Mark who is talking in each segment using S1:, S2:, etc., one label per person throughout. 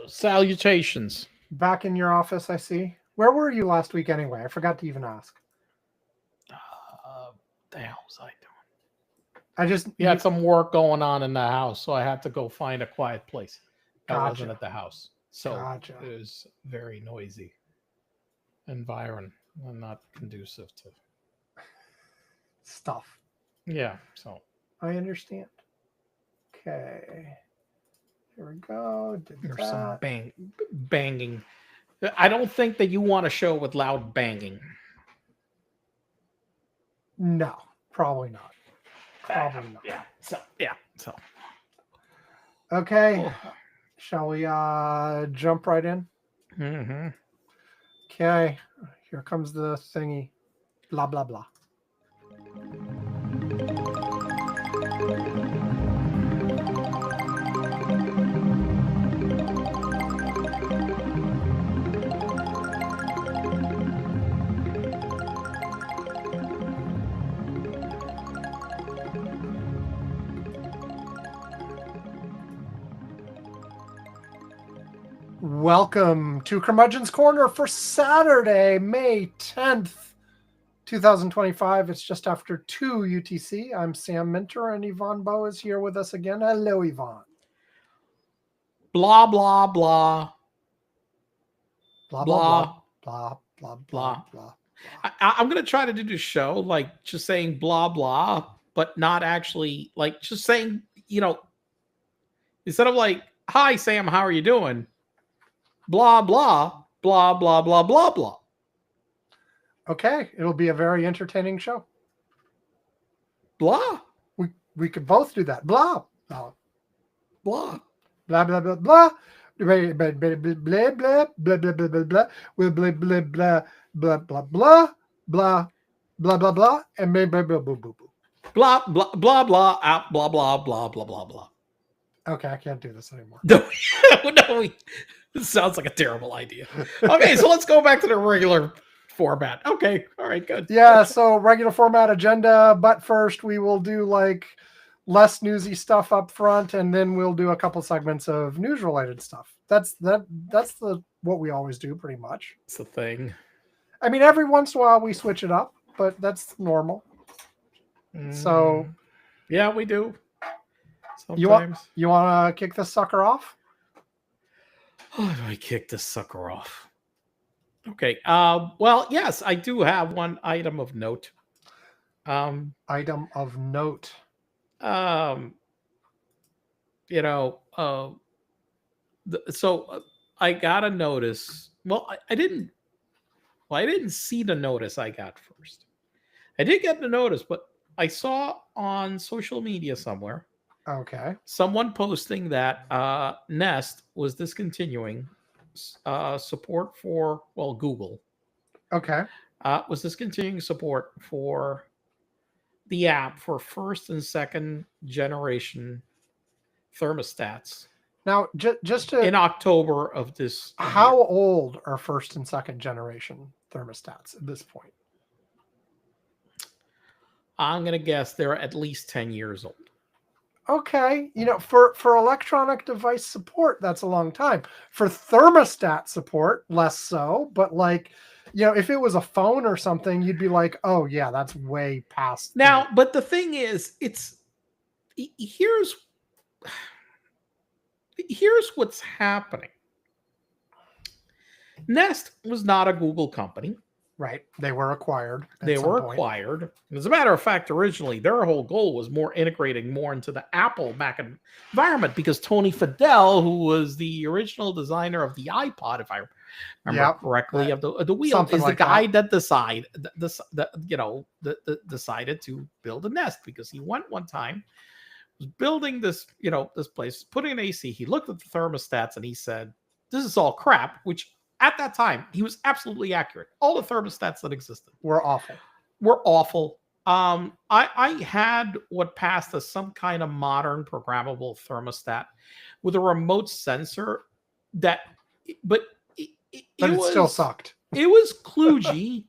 S1: Salutations.
S2: Back in your office, I see. Where were you last week anyway? I forgot to even ask.
S1: The hell was I doing?
S2: I just
S1: We had some work going on in the house, so I had to go find a quiet place. That wasn't
S2: Gotcha.
S1: at the house. So
S2: Gotcha.
S1: it was very noisy environment and not conducive to
S2: Stuff.
S1: yeah, so
S2: I understand. Okay. Here we go. Did
S1: there's some
S2: that.
S1: banging. I don't think that you want a show with loud banging.
S2: No, probably not. Probably not.
S1: So
S2: Okay. Shall we jump right in?
S1: mm-hmm.
S2: Okay. Here comes the thingy. Blah blah blah. Welcome to Curmudgeon's Corner for Saturday, May 10th, 2025. It's just after 2 UTC. I'm Sam Minter, and Yvonne Bow is here with us again. Hello, Yvonne.
S1: Blah blah blah.
S2: Blah, blah, blah, blah, blah, blah, blah.
S1: I'm going to try to do the show like just saying blah blah, but not actually like just saying, instead of like, hi Sam, how are you doing? Blah blah blah blah blah blah blah.
S2: Okay, it'll be a very entertaining show.
S1: Blah.
S2: We could both do that. Blah.
S1: Blah.
S2: Blah blah blah blah. Blah blah blah blah blah blah blah blah blah blah blah blah blah blah blah blah blah blah and blah blah blah blah blah
S1: blah blah blah blah out blah blah blah blah blah blah.
S2: Okay, I can't do this anymore.
S1: No, this sounds like a terrible idea. Okay, so let's go back to the regular format. Okay, all right, good.
S2: Yeah, so regular format agenda, but first we will do like less newsy stuff up front, and then we'll do a couple segments of news related stuff. That's what we always do pretty much.
S1: It's the thing.
S2: I mean, every once in a while we switch it up, but that's normal. So
S1: yeah, we do. Sometimes.
S2: You want to kick this sucker off?
S1: How do I kick this sucker off? Okay. Well, yes, I do have one item of note.
S2: Item of note.
S1: So I got a notice. Well, I didn't see the notice I got first. I did get the notice, but I saw on social media somewhere.
S2: Okay.
S1: Someone posting that Nest was discontinuing support for, Google.
S2: Okay.
S1: Was discontinuing support for the app for first and second generation thermostats.
S2: Now, just to...
S1: in October of this
S2: How
S1: year.
S2: old are first and second generation thermostats at this point?
S1: I'm going to guess they're at least 10 years old.
S2: Okay, for electronic device support, that's a long time. For thermostat support, less so. But if it was a phone or something, you'd be like, oh yeah, that's way past.
S1: Now, but the thing is, here's what's happening. Nest was not a Google company.
S2: Right. They were acquired.
S1: Acquired. As a matter of fact, originally, their whole goal was more integrating more into the Apple Mac environment, because Tony Fadell, who was the original designer of the iPod, if I remember correctly, of the wheel, is the guy that decided to build a Nest, because he went one time, was building this, this place, putting an AC. He looked at the thermostats and he said, this is all crap, which at that time, he was absolutely accurate. All the thermostats that existed
S2: were awful.
S1: I had what passed as some kind of modern programmable thermostat with a remote sensor but it
S2: still sucked.
S1: It was kludgy,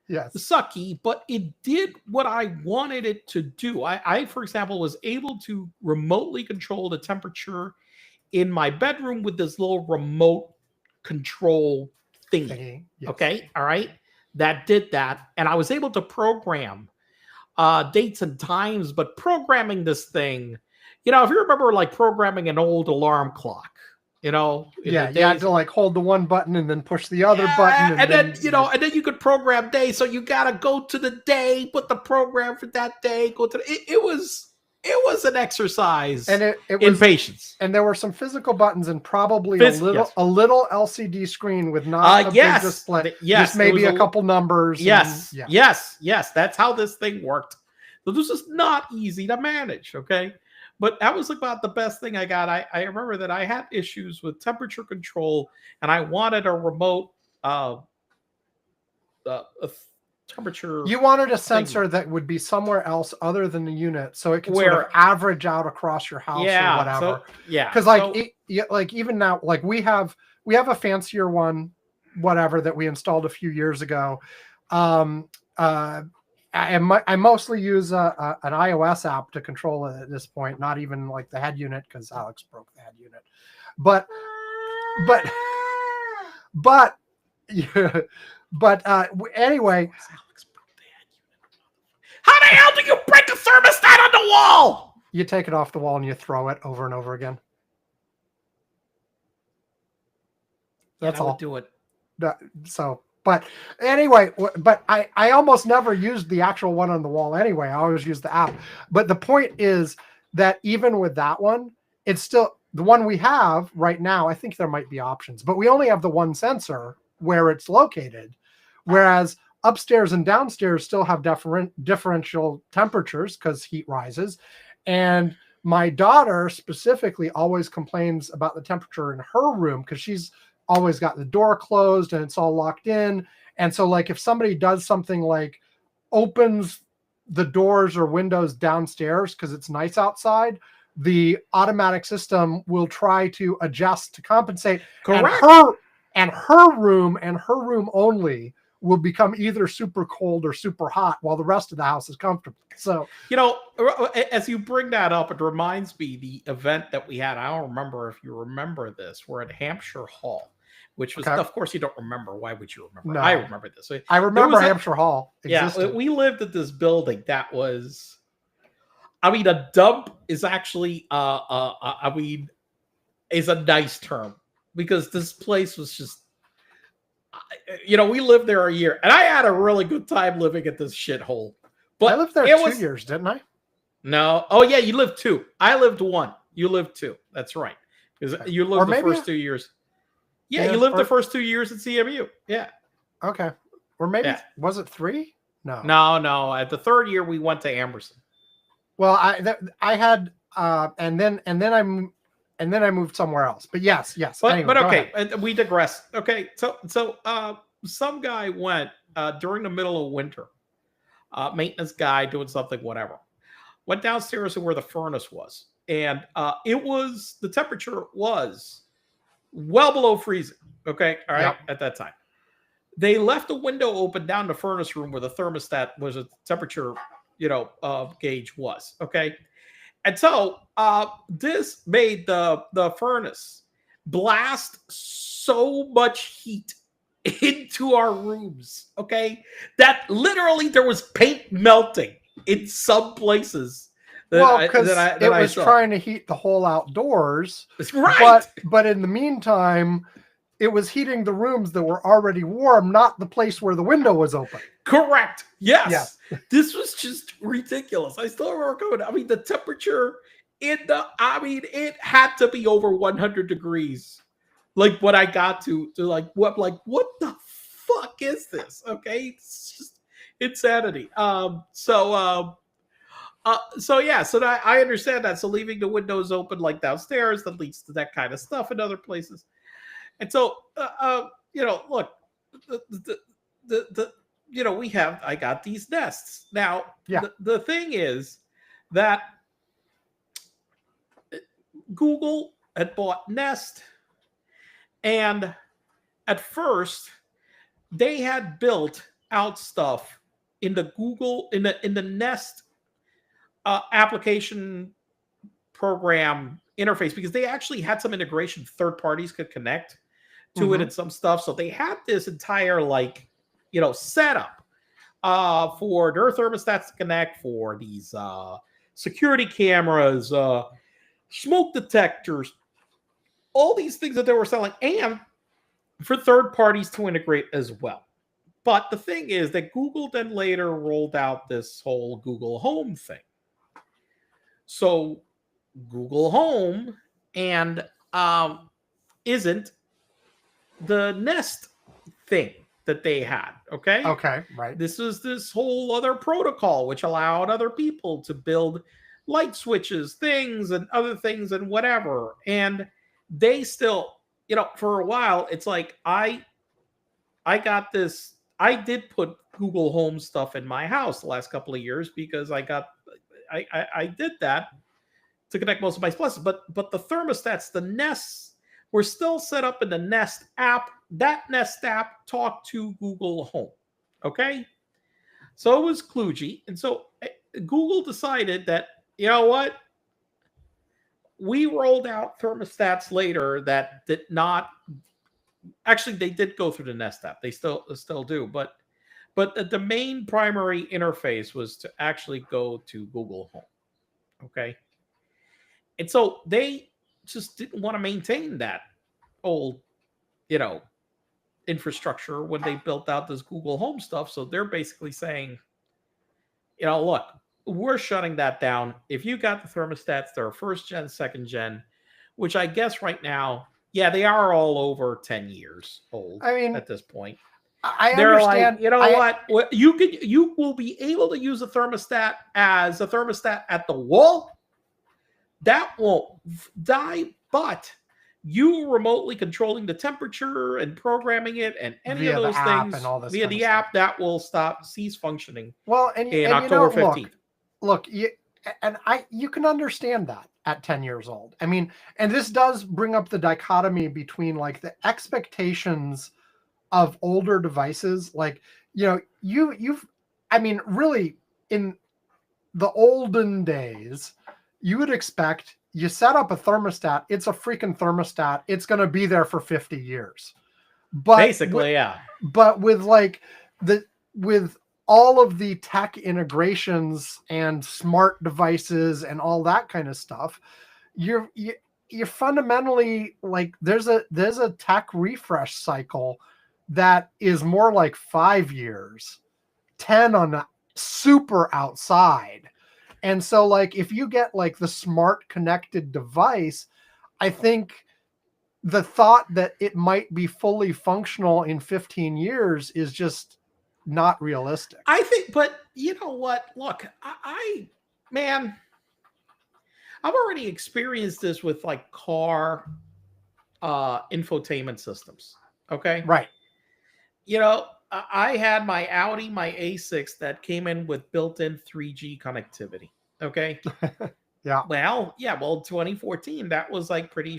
S2: yes,
S1: sucky, but it did what I wanted it to do. I, for example, was able to remotely control the temperature in my bedroom with this little remote control thingy.
S2: Yes.
S1: Okay, all right, that did that, and I was able to program dates and times. But programming this thing, if you remember, like programming an old alarm clock, in
S2: Yeah,
S1: the
S2: you had
S1: days.
S2: to like hold the one button and then push the other button,
S1: And then and then you could program day. So you gotta go to the day, put the program for that day, go to it was an exercise
S2: and it
S1: in
S2: was
S1: patience.
S2: and there were some physical buttons and probably
S1: Yes.
S2: a little LCD screen with not a big display.
S1: Yes,
S2: just maybe a couple numbers.
S1: Yes,
S2: and,
S1: yes. That's how this thing worked. So this is not easy to manage. Okay. But that was about the best thing I got. I remember that I had issues with temperature control, and I wanted a remote a temperature.
S2: You wanted a sensor that would be somewhere else other than the unit, so it can sort of average out across your house or whatever. Because like even now, like we have a fancier one, whatever, that we installed a few years ago. I mostly use an iOS app to control it at this point, not even like the head unit, because Alex broke the head unit. But yeah, but anyway.
S1: How the hell do you break a thermostat on the wall?
S2: You take it off the wall and you throw it over and over again. That's all.
S1: Would do it.
S2: But anyway, but I almost never used the actual one on the wall anyway. I always use the app. But the point is that even with that one, it's still the one we have right now. I think there might be options, but we only have the one sensor where it's located. Whereas upstairs and downstairs still have differential temperatures because heat rises. And my daughter specifically always complains about the temperature in her room because she's always got the door closed and it's all locked in. And so like if somebody does something like opens the doors or windows downstairs because it's nice outside, the automatic system will try to adjust to compensate.
S1: Correct.
S2: And her room only will become either super cold or super hot while the rest of the house is comfortable. So,
S1: as you bring that up, it reminds me the event that we had. I don't remember if you remember this. We're at Hampshire Hall, which was, of course, you don't remember. Why would you remember?
S2: No.
S1: I remember this.
S2: I remember Hampshire Hall existed.
S1: Yeah, we lived at this building that was, a dump is actually, is a nice term because this place was just, we lived there a year, and I had a really good time living at this shithole. But
S2: I lived there 2 years, didn't I?
S1: No. Oh, yeah, you lived 2. I lived 1. You lived 2. That's right. Because you lived the first 2 years. Yeah, you lived the first 2 years at CMU. Yeah.
S2: Okay. Or maybe, was it 3? No.
S1: No. At the 3rd year, we went to Amberson.
S2: Well, I had, and then I moved somewhere else. But yes.
S1: But,
S2: anyway,
S1: but okay, we digress. Okay, so some guy went during the middle of winter, maintenance guy doing something, whatever, went downstairs to where the furnace was, and the temperature was well below freezing. Okay, all right, at that time. They left the window open down the furnace room where the thermostat was a temperature, gauge was. Okay. And so this made the furnace blast so much heat into our rooms, okay, that literally there was paint melting in some places.
S2: Because it was trying to heat the whole outdoors.
S1: Right.
S2: But in the meantime, it was heating the rooms that were already warm, not the place where the window was open.
S1: Correct. Yes. This was just ridiculous. I still remember going, the temperature it had to be over 100 degrees. Like what I got to what the fuck is this? Okay. It's just insanity. So I understand that. So leaving the windows open like downstairs, that leads to that kind of stuff in other places. And so, look, I got these nests. Now, the thing is that Google had bought Nest, and at first they had built out stuff in the Google, in the Nest application program interface, because they actually had some integration. Third parties could connect to it
S2: Mhm.
S1: and some stuff. So they had this entire setup for their thermostats to connect, for these security cameras, smoke detectors, all these things that they were selling, and for third parties to integrate as well. But the thing is that Google then later rolled out this whole Google Home thing. So Google Home and isn't the Nest thing that they had. Okay.
S2: Okay, right.
S1: This is this whole other protocol which allowed other people to build light switches, things, and other things, and whatever. And they still, for a while, it's like I got this. I did put Google Home stuff in my house the last couple of years because I did that to connect most of my places. But the thermostats, the Nests, were still set up in the Nest app. That Nest app talked to Google Home. Okay, so it was kludgy, and so Google decided that, you know what, we rolled out thermostats later that did not. Actually, they did go through the Nest app. They still do, but the main primary interface was to actually go to Google Home. Okay, and so they just didn't want to maintain that old, you know, infrastructure when they built out this Google Home stuff. So they're basically saying, look, we're shutting that down. If you got the thermostats, they're first gen, second gen, which I guess right now, yeah, they are all over 10 years old
S2: I mean,
S1: at this point.
S2: I
S1: They're like,
S2: understand.
S1: you know what? You will be able to use a thermostat as a thermostat at the wall. That won't die, but you remotely controlling the temperature and programming it and any of
S2: via the
S1: those
S2: app and
S1: things
S2: all this
S1: via
S2: kind of
S1: the
S2: stuff.
S1: app, that will cease functioning
S2: Well,
S1: in
S2: and
S1: October 15th.
S2: look, you can understand that at 10 years old. I mean, and this does bring up the dichotomy between like the expectations of older devices. Like, you've, I mean, really, in the olden days, you would expect you set up a thermostat, it's a freaking thermostat, it's going to be there for 50 years. But
S1: Basically, yeah.
S2: but with like with all of the tech integrations and smart devices and all that kind of stuff, you're fundamentally like there's a tech refresh cycle that is more like 5 years, 10 on the super outside. And so like if you get like the smart connected device, I think the thought that it might be fully functional in 15 years is just not realistic.
S1: I think, but you know what? Look, man, I've already experienced this with like car infotainment systems. Okay.
S2: Right.
S1: I had my Audi, my A6 that came in with built-in 3G connectivity. Okay.
S2: Yeah.
S1: Well, yeah. Well, 2014, that was like pretty,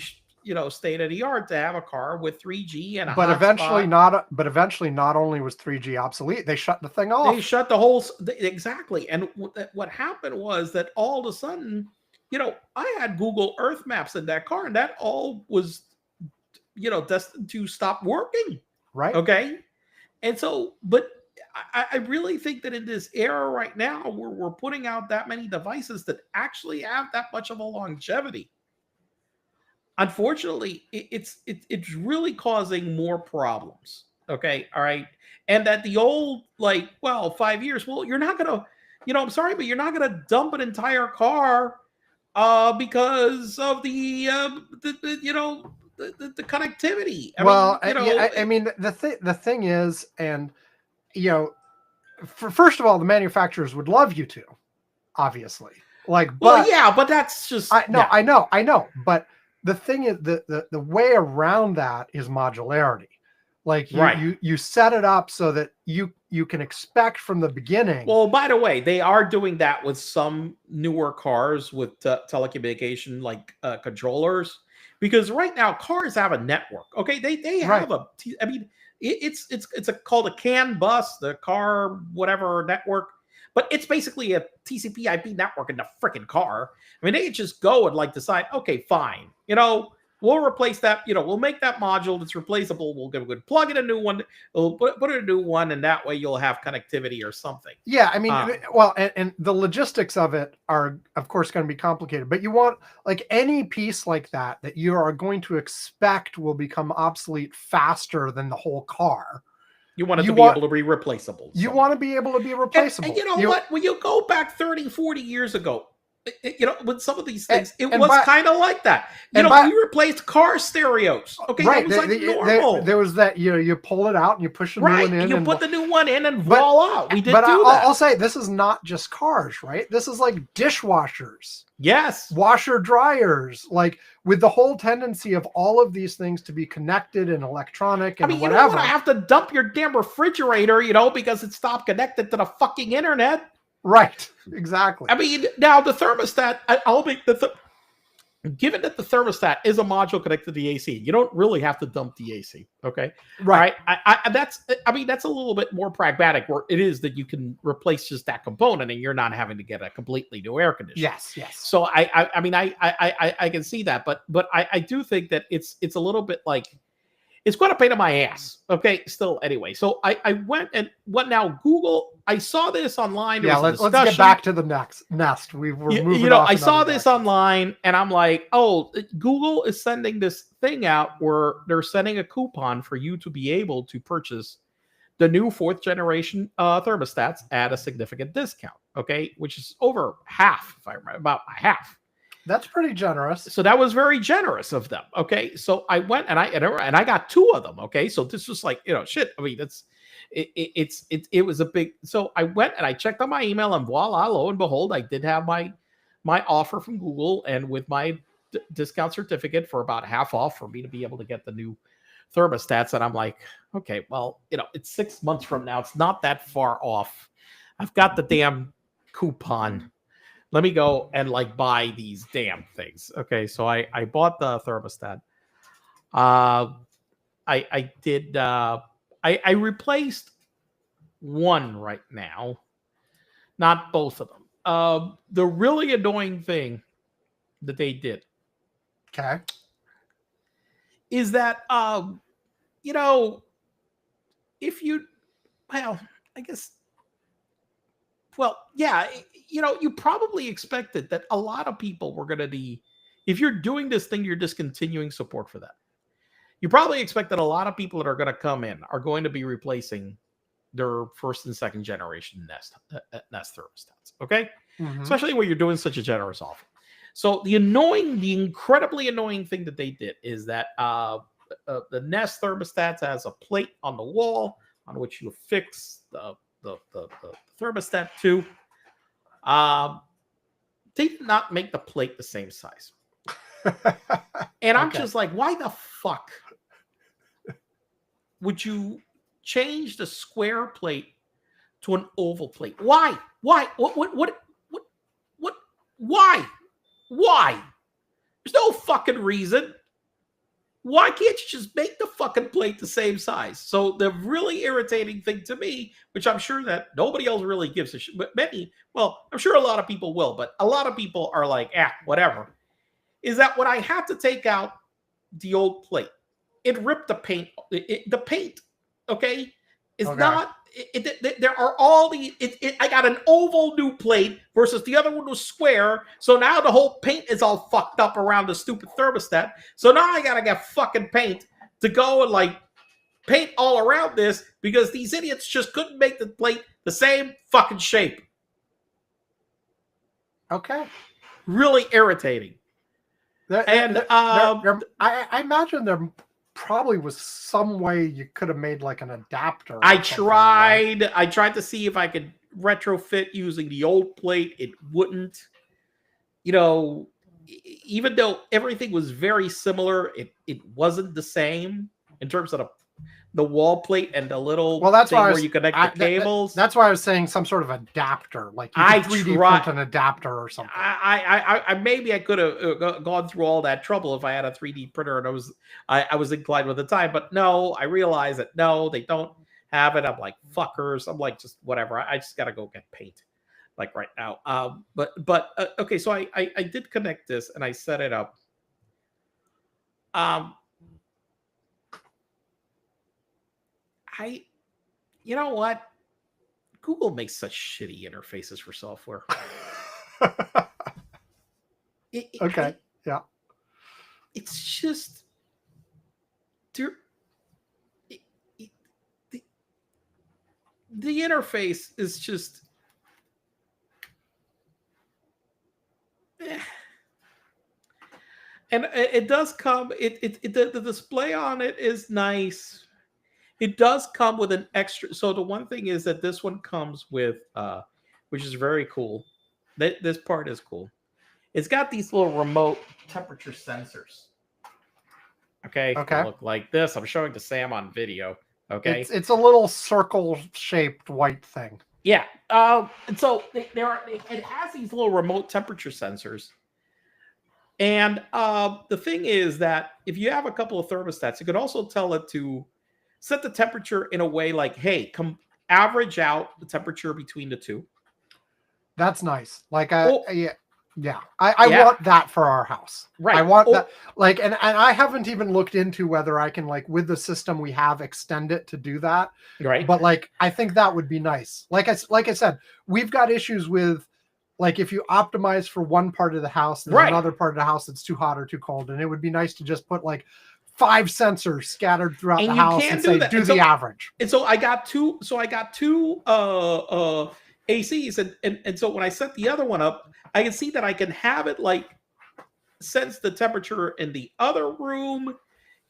S1: state of the art to have a car with 3G and a
S2: But eventually
S1: hotspot.
S2: not only was 3G obsolete, they shut the thing
S1: They
S2: off.
S1: shut the whole exactly. And what happened was that all of a sudden, I had Google Earth Maps in that car, and that all was, destined to stop working.
S2: Right.
S1: Okay. And so, but I really think that in this era right now, where we're putting out that many devices that actually have that much of a longevity, unfortunately, it's really causing more problems. Okay, all right, and that the old 5 years. Well, you're not gonna, I'm sorry, but you're not gonna dump an entire car, because of the connectivity. I
S2: Well,
S1: mean,
S2: I mean the thing is, and first of all, the manufacturers would love you to, obviously. Like,
S1: well,
S2: but
S1: yeah, but that's just
S2: no,
S1: yeah.
S2: I know. But the thing is, the way around that is modularity. Like
S1: Right.
S2: you set it up so that you can expect from the beginning.
S1: Well, by the way, they are doing that with some newer cars with telecommunication controllers, because right now cars have a network. Okay, they have
S2: Right.
S1: I mean, called a CAN bus, the car whatever network. but it's basically a TCP/IP network in the freaking car. I mean, they could just go and like decide, okay, fine, we'll replace that. We'll make that module that's replaceable. We'll plug in a new one. We'll put in a new one, and that way you'll have connectivity or something.
S2: Yeah, I mean, well, and the logistics of it are, of course, going to be complicated. But you want like any piece like that you are going to expect will become obsolete faster than the whole car.
S1: You want it to be able to be replaceable.
S2: You want to be able to be replaceable.
S1: And you know what? When you go back 30, 40 years ago, with some of these things, it was kind of like that. We replaced car stereos. Okay,
S2: right.
S1: That was normal.
S2: There was that. You pull it out and you push the new one in.
S1: And you put the new one in, and voila, we did that.
S2: I'll say this is not just cars, right? This is like dishwashers.
S1: Yes,
S2: washer dryers, like with the whole tendency of all of these things to be connected and electronic and whatever. You don't want to have
S1: to dump your damn refrigerator, because it stopped connected to the fucking internet.
S2: Right, exactly.
S1: I mean, now the thermostat, I'll make given that the thermostat is a module connected to the AC, you don't really have to dump the AC. Okay,
S2: right.
S1: That's a little bit more pragmatic, where it is that you can replace just that component, and you're not having to get a completely new air conditioner.
S2: Yes.
S1: So I can see that, but I do think that it's a little bit like, it's quite a pain in my ass. Okay, still anyway. So I went and what now? Google. I saw this online.
S2: Yeah, let's get back to the nest. We're moving.
S1: I saw this online, and I'm like, oh, Google is sending this thing out where they're sending a coupon for you to be able to purchase the new 4th generation thermostats at a significant discount. Okay, which is over half, if I remember, about half.
S2: That's pretty generous.
S1: So that was very generous of them. Okay. So I went and I got 2 of them. Okay. So this was like, shit. I mean, it was a big, so I went and I checked on my email, and voila, lo and behold, I did have my offer from Google, and with my discount certificate for about half off for me to be able to get the new thermostats. And I'm like, okay, well, it's 6 months from now. It's not that far off. I've got the damn coupon. Let me go and buy these damn things. Okay, so I bought the thermostat. I replaced one right now, not both of them. The really annoying thing that they did,
S2: okay,
S1: is that if you, well, I guess. Well, yeah, you probably expected that a lot of people were going to be, if you're doing this thing, you're discontinuing support for that. You probably expect that a lot of people that are going to come in are going to be replacing their 1st and 2nd generation Nest thermostats, okay?
S2: Mm-hmm.
S1: Especially when you're doing such a generous offer. So the incredibly annoying thing that they did is that the Nest thermostats has a plate on the wall on which you fix the thermostat to. They did not make the plate the same size. And I'm just like, why the fuck would you change the square plate to an oval plate? Why? Why? What? Why? There's no fucking reason. Why can't you just make the fucking plate the same size? So the really irritating thing to me, which I'm sure that nobody else really gives a shit, but I'm sure a lot of people will, but a lot of people are like, whatever, is that when I had to take out the old plate, it ripped the paint. The paint, okay, is not. There are all the. I got an oval new plate versus the other one was square. So now the whole paint is all fucked up around the stupid thermostat. So now I gotta get fucking paint to go and paint all around this because these idiots just couldn't make the plate the same fucking shape.
S2: Okay.
S1: Really irritating.
S2: I imagine there probably was some way you could have made an adapter.
S1: I tried. Right? I tried to see if I could retrofit using the old plate. It wouldn't. Even though everything was very similar, it wasn't the same in terms of the wall plate and the little thing where you connect the cables.
S2: That's why I was saying some sort of adapter, you could 3D print an adapter or something.
S1: I maybe I could have gone through all that trouble if I had a 3D printer and I was inclined with the time, but no, I realized that no, they don't have it. I'm like, fuckers. I'm like, just whatever. I just got to go get paint. like right now. Okay, so I did connect this and I set it up. Um, I you know what? Google makes such shitty interfaces for software.
S2: Okay. Yeah.
S1: It's just there. it- it- the, the interface is just. eh. And it does come. The display on it is nice. It does come with an extra. So the one thing is that this one comes with, which is very cool. This part is cool. It's got these little remote temperature sensors. Okay, they
S2: Okay.
S1: look like this. I'm showing to Sam on video. Okay,
S2: It's a little circle shaped white thing.
S1: yeah. And so it has these little remote temperature sensors. And the thing is that if you have a couple of thermostats, you could also tell it to set the temperature in a way like, hey, come average out the temperature between the two.
S2: That's nice. Like
S1: Oh,
S2: yeah. I
S1: yeah,
S2: want that for our house.
S1: right.
S2: I want
S1: Oh,
S2: that. Like, and I haven't even looked into whether I can, like, with the system we have, extend it to do that.
S1: right.
S2: But like, I think that would be nice. Like I said, we've got issues with, like, if you optimize for one part of the house, there's
S1: Right.
S2: another part of the house that's too hot or too cold, and it would be nice to just put like 5 sensors scattered throughout
S1: And
S2: the
S1: you
S2: house
S1: can
S2: and
S1: do
S2: say
S1: that.
S2: do
S1: And
S2: the
S1: so,
S2: average.
S1: and so I got two. So I got two ACs, and so when I set the other one up, I can see that I can have it like sense the temperature in the other room,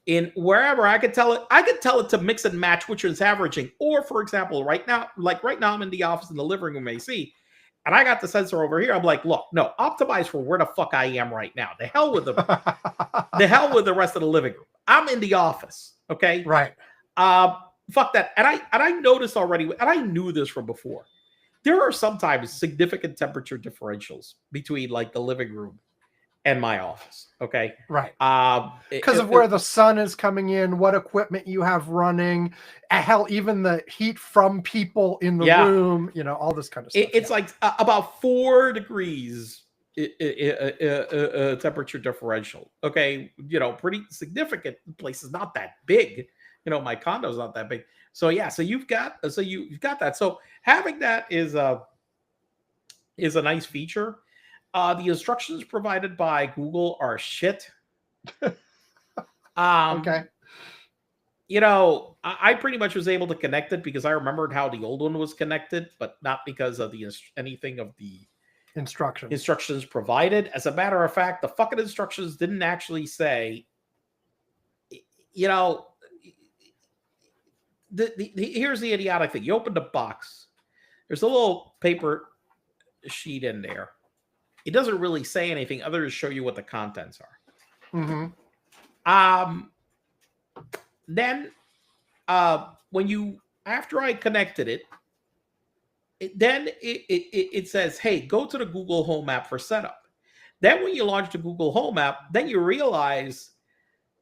S1: in wherever. I could tell it to mix and match which is averaging. Or for example, right now I'm in the office in the living room AC, and I got the sensor over here. I'm like, look, no, optimize for where the fuck I am right now. The hell with the rest of the living room. I'm in the office. Okay.
S2: Right.
S1: Fuck that. And I noticed already, and I knew this from before. There are sometimes significant temperature differentials between like the living room and my office. Okay.
S2: Right. Because of where the sun is coming in, what equipment you have running, hell, even the heat from people in the room, all this kind of stuff.
S1: It's like about 4 degrees temperature differential. Okay. Pretty significant. The place is not that big. My condo's not that big. So yeah, so you've got that. So having that is a nice feature. The instructions provided by Google are shit.
S2: Okay.
S1: I pretty much was able to connect it because I remembered how the old one was connected, but not because of anything of the instructions provided. As a matter of fact, the fucking instructions didn't actually say, here's the idiotic thing. You open the box. There's a little paper sheet in there. It doesn't really say anything other than show you what the contents are.
S2: Mm-hmm.
S1: Then after I connected it, it says, hey, go to the Google Home app for setup. Then when you launch the Google Home app, then you realize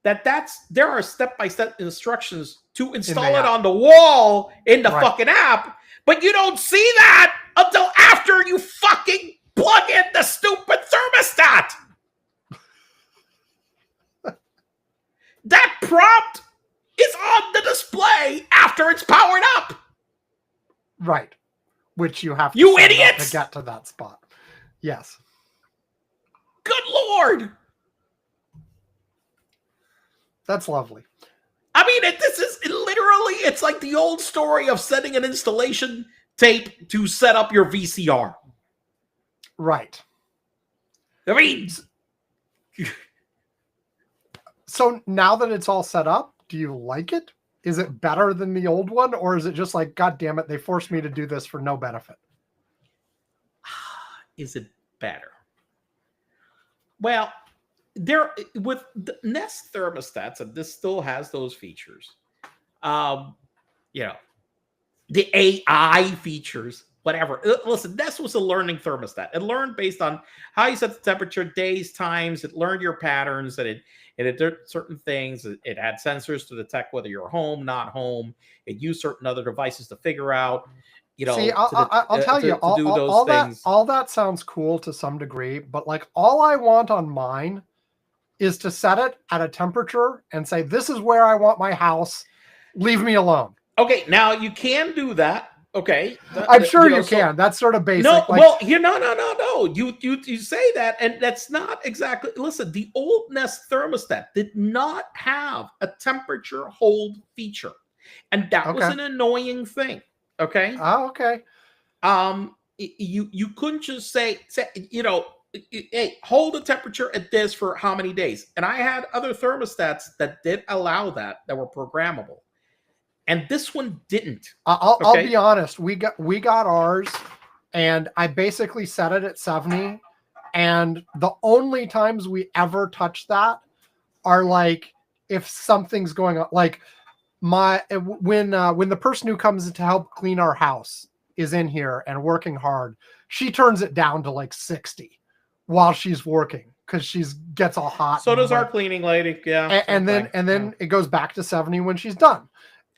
S1: that there are step-by-step instructions to install it on the wall in the fucking app, but you don't see that until after you fucking plug in the stupid thermostat. That prompt is on the display after it's powered up.
S2: Right. Which you have to
S1: you idiots
S2: to get to that spot. Yes.
S1: Good Lord.
S2: That's lovely.
S1: I mean, it's like the old story of sending an installation tape to set up your VCR.
S2: Right.
S1: I mean,
S2: so now that it's all set up, do you like it? Is it better than the old one, or is it just like, God damn it, they forced me to do this for no benefit?
S1: Is it better? Well, with the Nest thermostats, and this still has those features. The AI features, whatever. Listen, Nest was a learning thermostat. It learned based on how you set the temperature, days, times. It learned your patterns, and it did certain things. It had sensors to detect whether you're home, not home. It used certain other devices to figure out, you know,
S2: See,
S1: to the
S2: I'll tell you,
S1: to do those things.
S2: all that sounds cool to some degree, but like all I want on mine is to set it at a temperature and say, this is where I want my house. Leave me alone.
S1: Okay, now you can do that. Okay,
S2: I'm sure you
S1: so
S2: can. That's sort of basic.
S1: no,
S2: Like,
S1: well, no. You say that, and that's not exactly. Listen, the old Nest thermostat did not have a temperature hold feature, and that was
S2: okay.
S1: an annoying thing. Okay,
S2: Oh, okay.
S1: you couldn't just say you know, hey, hold the temperature at this for how many days, and I had other thermostats that did allow that were programmable, and this one didn't.
S2: I'll be
S1: Okay,
S2: honest. We got ours, and I basically set it at 70. And the only times we ever touch that are like if something's going on, like when the person who comes to help clean our house is in here and working hard, she turns it down to like 60 while she's working because she's gets all hot.
S1: so does our cleaning lady. Yeah,
S2: and then it goes back to 70 when she's done.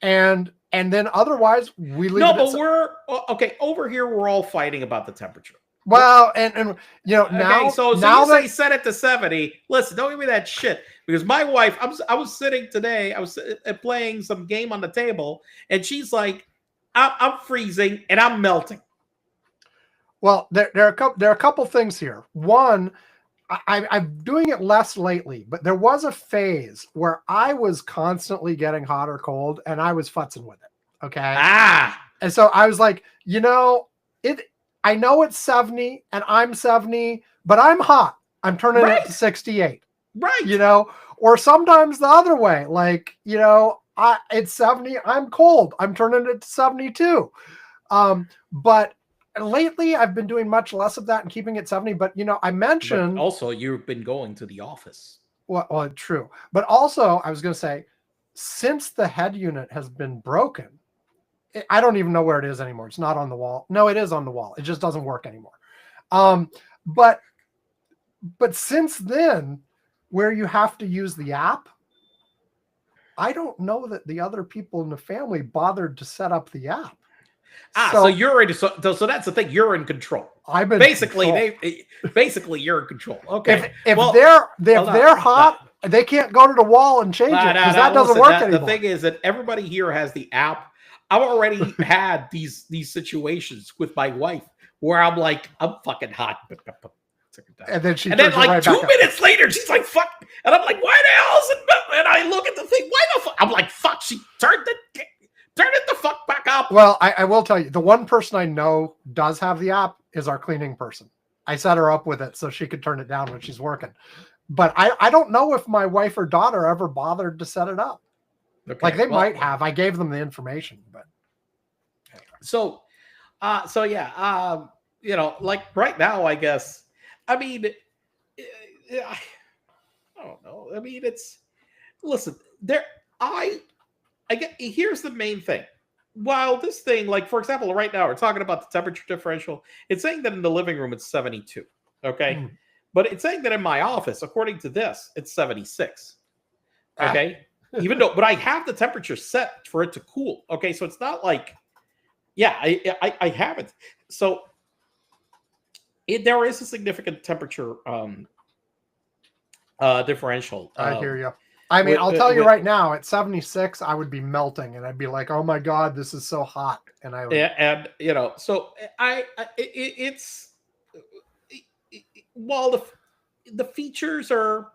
S2: And then otherwise we leave
S1: no,
S2: it
S1: but we're okay over here. We're all fighting about the temperature.
S2: well, and you know, now
S1: Okay, so
S2: now
S1: you
S2: that
S1: say set it to 70. Listen, don't give me that shit because my wife. I was sitting today. I was playing some game on the table, and she's like, I'm freezing and I'm melting."
S2: well, there are a couple things here. One, I'm doing it less lately, but there was a phase where I was constantly getting hot or cold, and I was futzing with it. Okay,
S1: Ah,
S2: and so I was like, you know, it. I know it's 70, and I'm 70, but I'm hot. I'm turning it to 68.
S1: right.
S2: You know, or sometimes the other way, like, you know, it's 70, I'm cold, I'm turning it to 72. But lately I've been doing much less of that and keeping it 70. But you know, I mentioned
S1: But also, you've been going to the office.
S2: well, true, but also I was going to say, since the head unit has been broken, I don't even know where it is anymore. It's not on the wall. No, it is on the wall. It just doesn't work anymore. um but since then, where you have to use the app, I don't know that the other people in the family bothered to set up the app.
S1: So you're in. So that's the thing. You're in control.
S2: I'm in
S1: Basically,
S2: control.
S1: basically you're in control. Okay.
S2: If
S1: well,
S2: they're hot, they can't go to the wall and change it because that doesn't work anymore.
S1: The thing is that everybody here has the app. I've already had these situations with my wife where I'm like, I'm fucking hot.
S2: And then she
S1: and then like
S2: right
S1: 2 minutes later, she's like, fuck. And I'm like, why the hell is it? And I look at the thing, why the fuck? I'm like, fuck, she turned it the fuck back up.
S2: Well, I will tell you, the one person I know does have the app is our cleaning person. I set her up with it so she could turn it down when she's working. But I don't know if my wife or daughter ever bothered to set it up.
S1: Okay,
S2: like they might have. I gave them the information, but
S1: so yeah, you know, like right now, I guess. I mean, I don't know. I mean, listen, there. I get. Here's the main thing. While this thing, like for example, right now we're talking about the temperature differential. It's saying that in the living room it's 72. Okay, but it's saying that in my office, according to this, it's 76. Okay. Even though, but I have the temperature set for it to cool. Okay, so it's not like, yeah, I have it. So there is a significant temperature differential.
S2: I hear you. I mean, I'll tell you right now, at 76, I would be melting, and I'd be like, "Oh my god, this is so hot!" And I would,
S1: and you know, so it's while the features are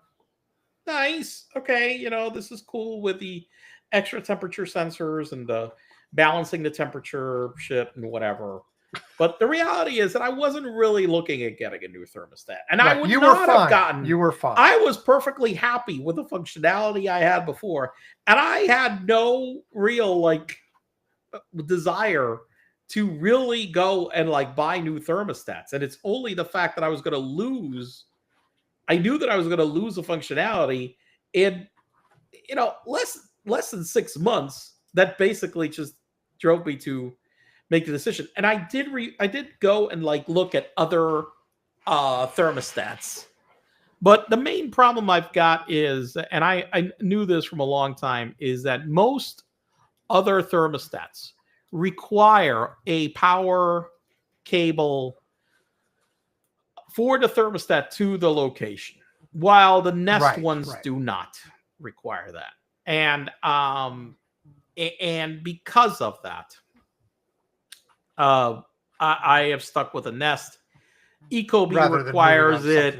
S1: nice. Okay, you know, this is cool with the extra temperature sensors and the balancing the temperature shit and whatever. But the reality is that I wasn't really looking at getting a new thermostat, and I would not have gotten.
S2: You were fine.
S1: I was perfectly happy with the functionality I had before, and I had no real like desire to really go and like buy new thermostats. And it's only the fact that I was going to lose. I knew that I was going to lose the functionality in, you know, less than 6 months. That basically just drove me to make the decision. And I did go and like look at other thermostats. But the main problem I've got is, and I knew this from a long time, is that most other thermostats require a power cable for the thermostat to the location, while the Nest ones do not require that. And because of that, I have stuck with a Nest. Ecobee requires it,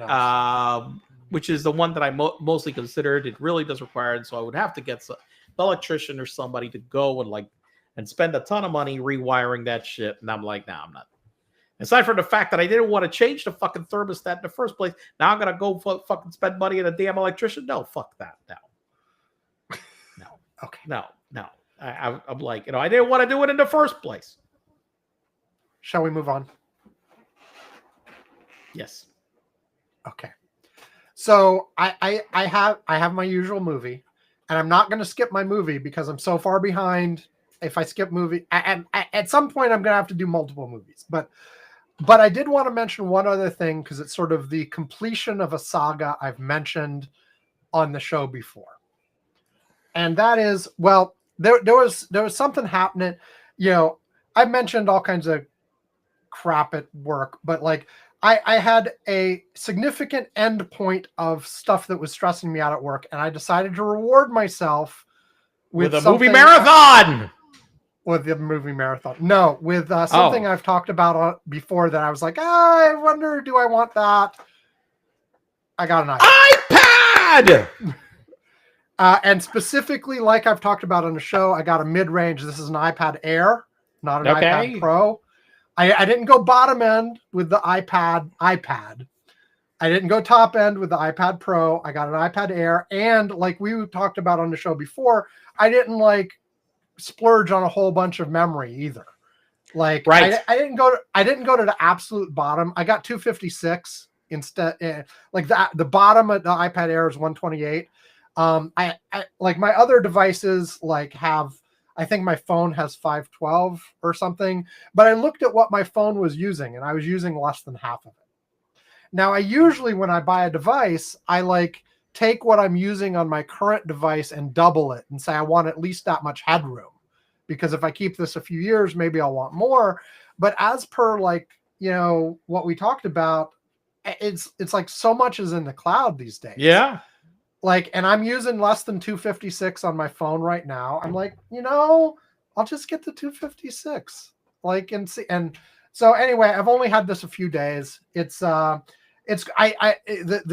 S1: which is the one that I mostly considered. It really does require it, so I would have to get an electrician or somebody to go and spend a ton of money rewiring that shit. And I'm like, nah, I'm not. Aside from the fact that I didn't want to change the fucking thermostat in the first place, now I'm gonna go fucking spend money on a damn electrician. No, fuck that. No.
S2: Okay.
S1: No. I'm like, I didn't want to do it in the first place.
S2: Shall we move on?
S1: Yes.
S2: Okay. So I have my usual movie, and I'm not going to skip my movie because I'm so far behind. If I skip movie, at some point I'm going to have to do multiple movies. But I did want to mention one other thing because it's sort of the completion of a saga I've mentioned on the show before, and that is, well, there was something happening. I've mentioned all kinds of crap at work, but like I had a significant end point of stuff that was stressing me out at work, and I decided to reward myself with
S1: a movie marathon.
S2: With the movie marathon. No, with something I've talked about before that I was like, I wonder, do I want that? I got an
S1: iPad!
S2: And specifically, like I've talked about on the show, I got a mid-range. This is an iPad Air, not an iPad Pro. I didn't go bottom end with the iPad. I didn't go top end with the iPad Pro. I got an iPad Air. And like we talked about on the show before, I didn't like splurge on a whole bunch of memory either. Like I didn't go to the absolute bottom. I got 256 instead. Like the bottom of the iPad Air is 128. I like my other devices like have, I think my phone has 512 or something, but I looked at what my phone was using and I was using less than half of it. Now I usually, when I buy a device, I like take what I'm using on my current device and double it and say, I want at least that much headroom, because if I keep this a few years, maybe I'll want more. But as per like, what we talked about, it's like so much is in the cloud these days.
S1: Yeah.
S2: Like, and I'm using less than 256 on my phone right now. I'm like, I'll just get the 256. Like, and see, and so anyway, I've only had this a few days. The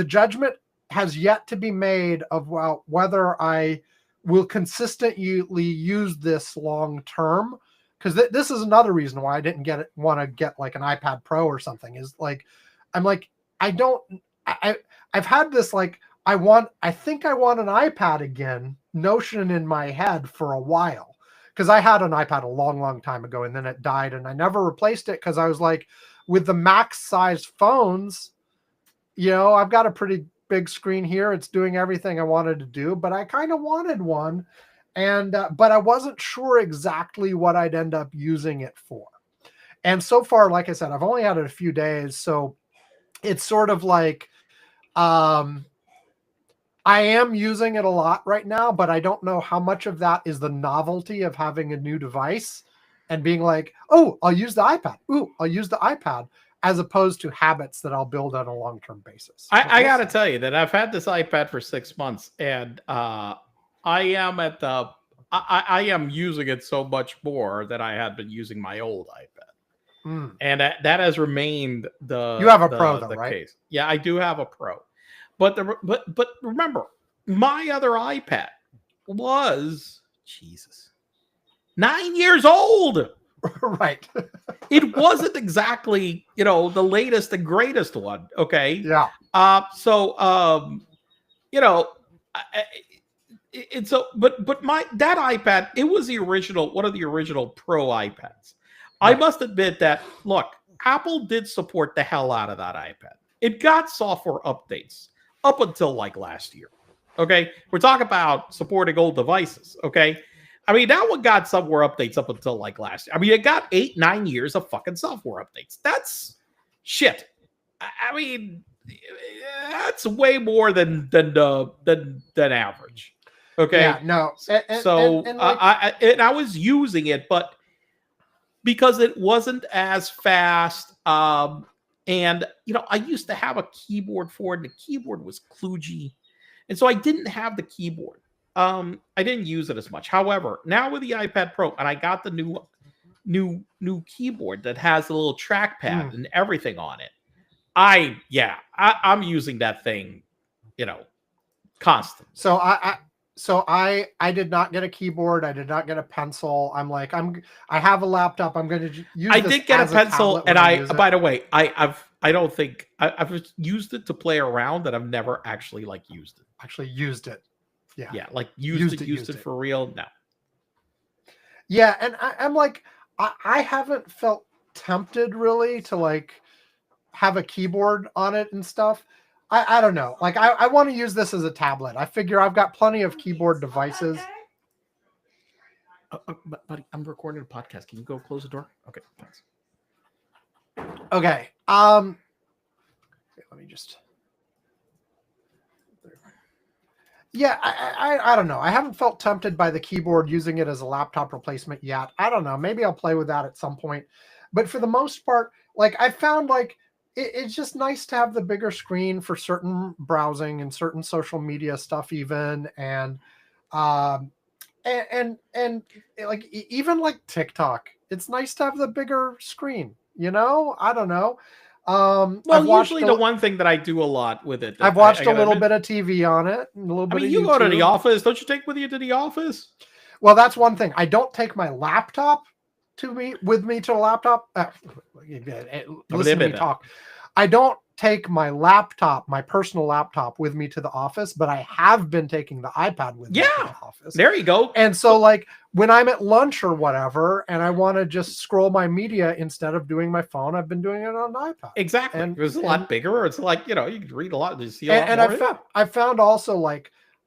S2: judgment has yet to be made of whether I will consistently use this long term. Because this is another reason why I didn't want to get like an iPad Pro or something. Is like, I'm like, I've had this like, I think I want an iPad again notion in my head for a while, because I had an iPad a long, long time ago and then it died and I never replaced it because I was like, with the max size phones, I've got a pretty big screen here. It's doing everything I wanted to do, but I kind of wanted one. And, but I wasn't sure exactly what I'd end up using it for. And so far, like I said, I've only had it a few days. So it's sort of like, I am using it a lot right now, but I don't know how much of that is the novelty of having a new device and being like, oh, I'll use the iPad. Ooh, I'll use the iPad, as opposed to habits that I'll build on a long-term basis.
S1: I got to tell you that I've had this iPad for 6 months, and I am using it so much more than I had been using my old iPad. And that has remained
S2: you have a Pro though, right?
S1: Case. Yeah, I do have a Pro. But remember, my other iPad was 9 years old.
S2: Right.
S1: It wasn't exactly, the latest and greatest one. Okay.
S2: Yeah.
S1: But that iPad, it was one of the original Pro iPads. I must admit that, look, Apple did support the hell out of that iPad. It got software updates up until like last year. Okay. We're talking about supporting old devices. Okay. I mean, that one got software updates up until like last year. I mean, it got 8-9 years of fucking software updates. That's shit. I mean, that's way more than average. Okay.
S2: Yeah, no.
S1: I was using it, but because it wasn't as fast. And I used to have a keyboard for it, and the keyboard was kludgy, and so I didn't have the keyboard. I didn't use it as much. However, now with the iPad Pro, and I got the new keyboard that has a little trackpad and everything on it. I'm using that thing, constant.
S2: So I did not get a keyboard. I did not get a pencil. I have a laptop. I'm going to use.
S1: I
S2: this
S1: did get a
S2: as
S1: pencil,
S2: tablet when
S1: and
S2: use it.
S1: by the way, I've used it to play around, and I've never actually used it.
S2: Actually used it. Yeah.
S1: Yeah, used it for real. No.
S2: Yeah, and I'm like, I haven't felt tempted really to have a keyboard on it and stuff. I don't know. I want to use this as a tablet. I figure I've got plenty of keyboard devices.
S1: Buddy, I'm recording a podcast. Can you go close the door? Okay, thanks.
S2: Okay. Let me just. Yeah, I don't know. I haven't felt tempted by the keyboard using it as a laptop replacement yet. I don't know. Maybe I'll play with that at some point. But for the most part, I found it's just nice to have the bigger screen for certain browsing and certain social media stuff even. And even TikTok, it's nice to have the bigger screen, I don't know.
S1: Usually the one thing that I do a lot with it.
S2: I've watched a little bit of TV on it. And a little bit of
S1: you
S2: YouTube.
S1: go to the office. Don't you take with you to the office?
S2: Well, that's one thing. I don't take my laptop with me to a laptop. Listen to me talk. I don't take my laptop, my personal laptop, with me to the office, but I have been taking the iPad with me to the office.
S1: There you go.
S2: And so when I'm at lunch or whatever, and I want to just scroll my media instead of doing my phone, I've been doing it on the iPad.
S1: Exactly. And it's a lot bigger. It's you can read a lot. You see a lot
S2: and
S1: more.
S2: I found also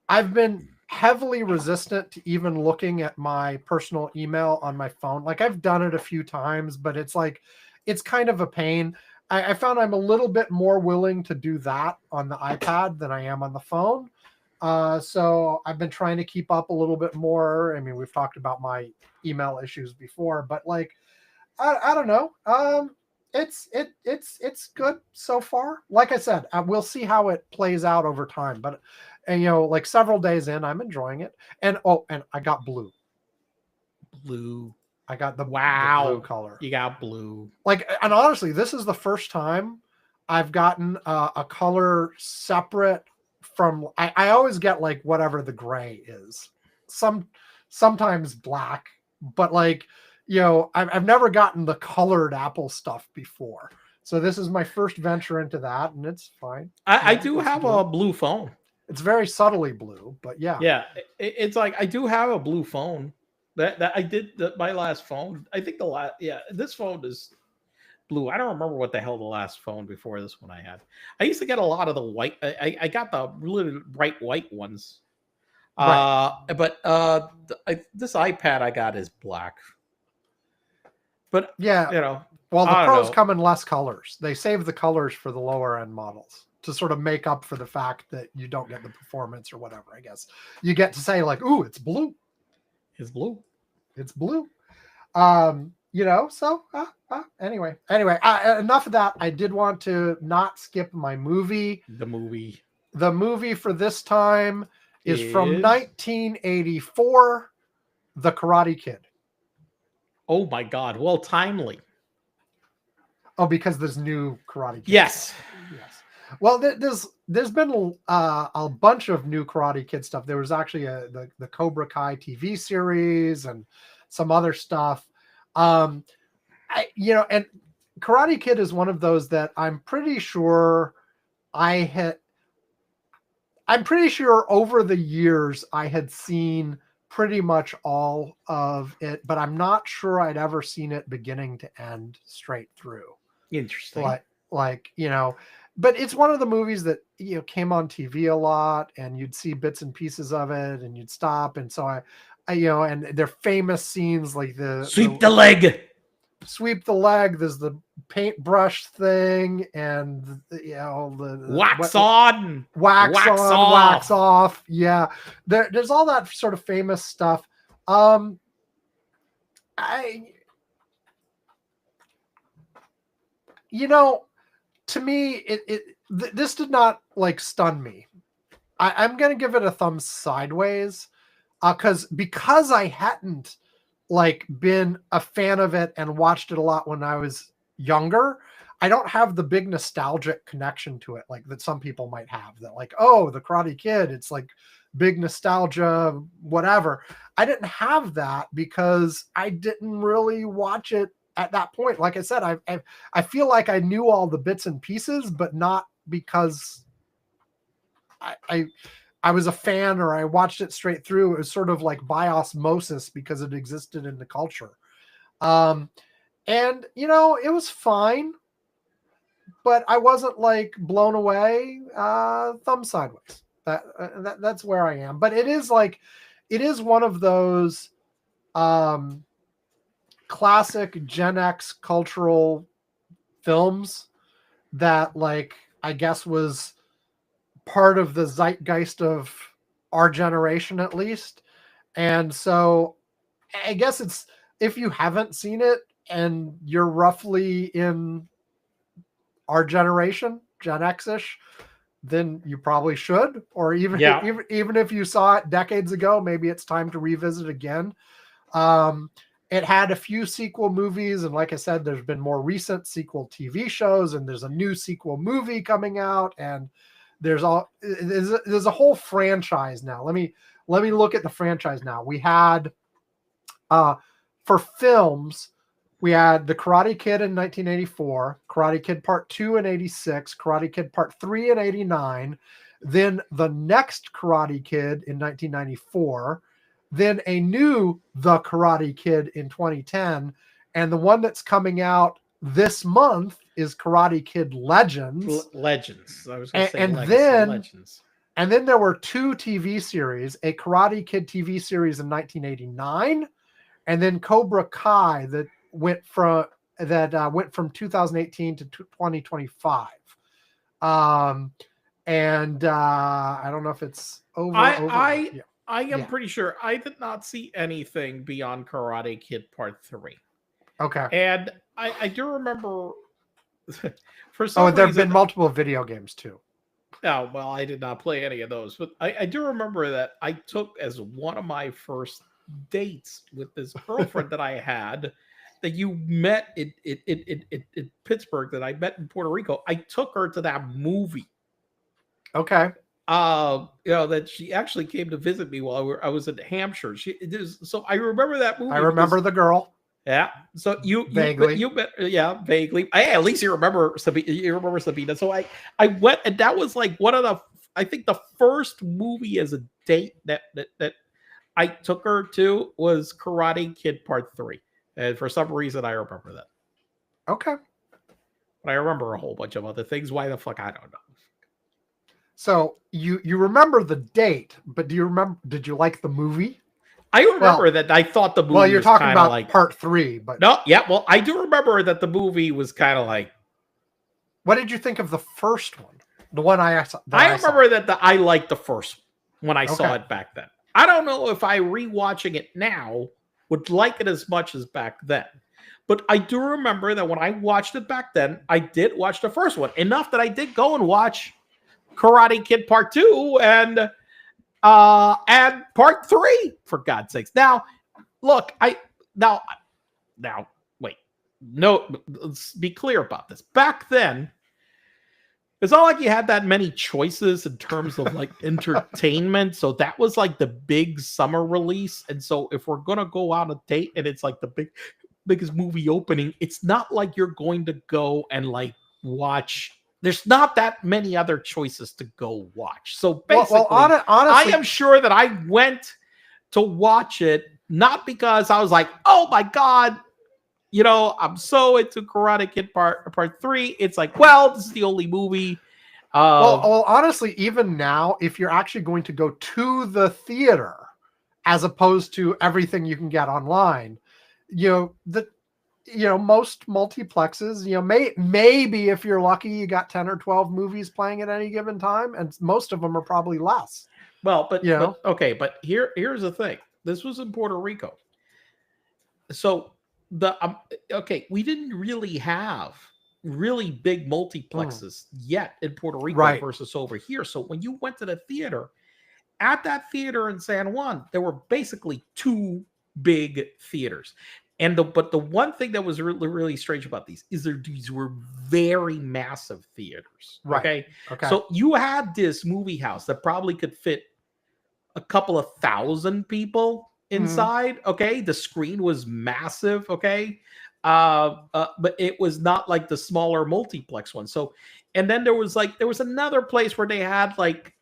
S2: I've been heavily resistant to even looking at my personal email on my phone. I've done it a few times, but it's kind of a pain. I found I'm a little bit more willing to do that on the iPad than I am on the phone. So I've been trying to keep up a little bit more. I mean, we've talked about my email issues before, but I don't know. It's good so far. Like I said, we'll see how it plays out over time. But several days in, I'm enjoying it. And I got blue. I got the blue color.
S1: You got blue.
S2: And honestly, this is the first time I've gotten a color separate from. I always get whatever the gray is. Sometimes black, but I've never gotten the colored Apple stuff before. So this is my first venture into that, and it's fine.
S1: I do have a blue phone.
S2: It's very subtly blue, but yeah.
S1: Yeah, it's I do have a blue phone. That I did my last phone. I think this phone is blue. I don't remember what the hell the last phone before this one I had. I used to get a lot of the white. I got the really bright white ones. Right. But this iPad I got is black. But
S2: yeah, well, the Pros come in less colors. They save the colors for the lower end models to sort of make up for the fact that you don't get the performance or whatever. I guess you get to say ooh, it's blue.
S1: It's blue.
S2: It's blue. So anyway, enough of that. I did want to not skip my movie. The movie for this time is from 1984, The Karate Kid.
S1: Oh my God. Well, timely.
S2: Oh, because there's new Karate Kid.
S1: Yes.
S2: Well, there's been a bunch of new Karate Kid stuff. There was actually the Cobra Kai TV series and some other stuff. And Karate Kid is one of those that I'm pretty sure over the years I had seen pretty much all of it, but I'm not sure I'd ever seen it beginning to end straight through.
S1: Interesting.
S2: But it's one of the movies that came on TV a lot, and you'd see bits and pieces of it, and you'd stop. And so I and their famous scenes like the
S1: sweep the leg.
S2: There's the paintbrush thing, and the
S1: wax on,
S2: wax off. Yeah, there's all that sort of famous stuff. to me, this did not like stun me. I'm gonna give it a thumb sideways, because I hadn't like been a fan of it and watched it a lot when I was younger. I don't have the big nostalgic connection to it like that some people might have. That like, oh, the Karate Kid, it's like big nostalgia, whatever. I didn't have that because I didn't really watch it at that point. Like I said, I feel like I knew all the bits and pieces, but not because I was a fan or I watched it straight through. It was sort of like by osmosis because it existed in the culture. And it was fine, but I wasn't like blown away. Thumb sideways. That's where I am. But it is one of those classic Gen X cultural films that like I guess was part of the zeitgeist of our generation at least. And so I guess it's, if you haven't seen it and you're roughly in our generation, Gen X-ish, then you probably should. Or even if you saw it decades ago, maybe it's time to revisit again. It had a few sequel movies, and like I said, there's been more recent sequel TV shows, and there's a new sequel movie coming out, and there's a whole franchise now. Let me look at the franchise now. We had for films, we had The Karate Kid in 1984, Karate Kid Part 2 in 86, Karate Kid Part 3 in 89, then the next Karate Kid in 1994, then a new The Karate Kid in 2010, and the one that's coming out this month is Karate Kid Legends.
S1: Legends. I was going to say
S2: Legends. And then there were two TV series, a Karate Kid TV series in 1989, and then Cobra Kai that went from 2018 to 2025. And I don't know if it's over.
S1: I am pretty sure I did not see anything beyond Karate Kid Part 3.
S2: Okay.
S1: And I do remember for some reason,
S2: there have been multiple video games too.
S1: Oh, well, I did not play any of those, but I do remember that I took as one of my first dates with this girlfriend that I had that you met in Pittsburgh, that I met in Puerto Rico. I took her to that movie.
S2: Okay.
S1: That she actually came to visit me while I was in Hampshire. So I remember that movie.
S2: I remember the girl.
S1: Yeah. So
S2: vaguely.
S1: you met, yeah, vaguely. Hey, at least you remember Sabina. You remember Sabina. So I went, and that was like one of I think the first movie as a date that I took her to was Karate Kid Part 3. And for some reason I remember that.
S2: Okay.
S1: But I remember a whole bunch of other things. Why the fuck? I don't know.
S2: So you remember the date, but did you like the movie?
S1: I remember that I thought the movie
S2: was you're talking about
S1: like
S2: Part 3, but
S1: no, yeah, well, I do remember that the movie was kind of like.
S2: What did you think of the first one? The one I saw.
S1: I remember that I liked the first one when I saw it back then. I don't know if I rewatching it now would like it as much as back then. But I do remember that when I watched it back then, I did watch the first one. Enough that I did go and watch Karate Kid Part 2 and Part 3, for God's sakes. Now, look, now wait. No, let's be clear about this. Back then, it's not like you had that many choices in terms of like entertainment. So that was like the big summer release. And so if we're going to go out on a date and it's like the biggest movie opening, it's not like you're going to go and like watch. There's not that many other choices to go watch. So basically,
S2: honestly,
S1: I am sure that I went to watch it not because I was like, oh my God, I'm so into Karate Kid Part 3. It's like, well, this is the only movie.
S2: Well, honestly, even now, if you're actually going to go to the theater as opposed to everything you can get online, most multiplexes, maybe if you're lucky, you got 10 or 12 movies playing at any given time, and most of them are probably less.
S1: Well, but here's the thing. This was in Puerto Rico. So we didn't really have really big multiplexes yet in Puerto Rico
S2: Right.
S1: versus over here. So when you went to the theater, at that theater in San Juan, there were basically two big theaters. But the one thing that was really, really strange about these is these were very massive theaters.
S2: Right.
S1: Okay.
S2: Okay.
S1: So you had this movie house that probably could fit a couple of thousand people inside. Okay. The screen was massive. Okay. But it was not like the smaller multiplex one. So, and then there was another place where they had like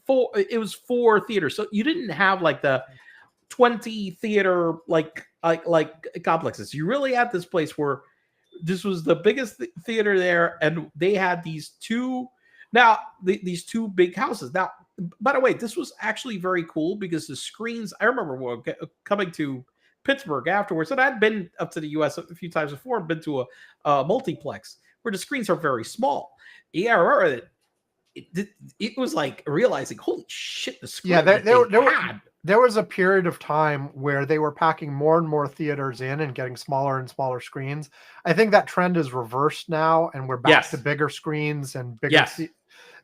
S1: it was 4 theaters. So you didn't have like the 20 theater like complexes. You really had this place where this was the biggest theater there, and they had these two these two big houses. Now, by the way, this was actually very cool because the screens, I remember coming to Pittsburgh afterwards, and I'd been up to the US a few times before and been to a multiplex where the screens are very small. Yeah, I remember that it was like realizing, holy shit, the screen
S2: there was a period of time where they were packing more and more theaters in and getting smaller and smaller screens. I think that trend is reversed now, and we're back to bigger screens and bigger.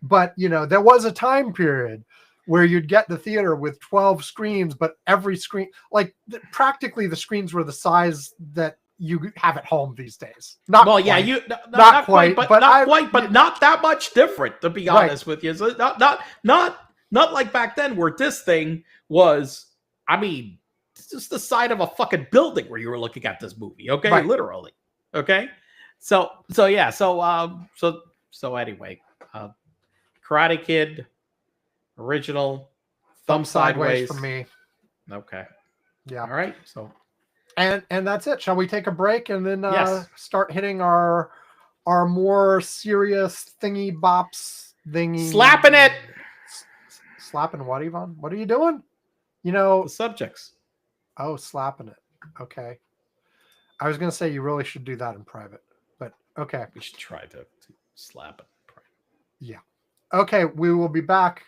S2: But there was a time period where you'd get the theater with 12 screens, but every screen, like practically the screens were the size that you have at home these days. Not quite, but
S1: not that much different, to be honest with you. So not like back then where this thing was, I mean, it's just the side of a fucking building where you were looking at this movie. Okay. Literally. Okay. So anyway, Karate Kid original, thumb sideways
S2: for me.
S1: Okay.
S2: Yeah.
S1: All right. So,
S2: and that's it. Shall we take a break and then start hitting our more serious thingy bops thingy?
S1: Slapping it.
S2: Slapping what, Yvonne? What are you doing? The
S1: subjects.
S2: Oh, slapping it. Okay. I was going to say you really should do that in private, but okay.
S1: We should try to slap it in private.
S2: Yeah. Okay. We will be back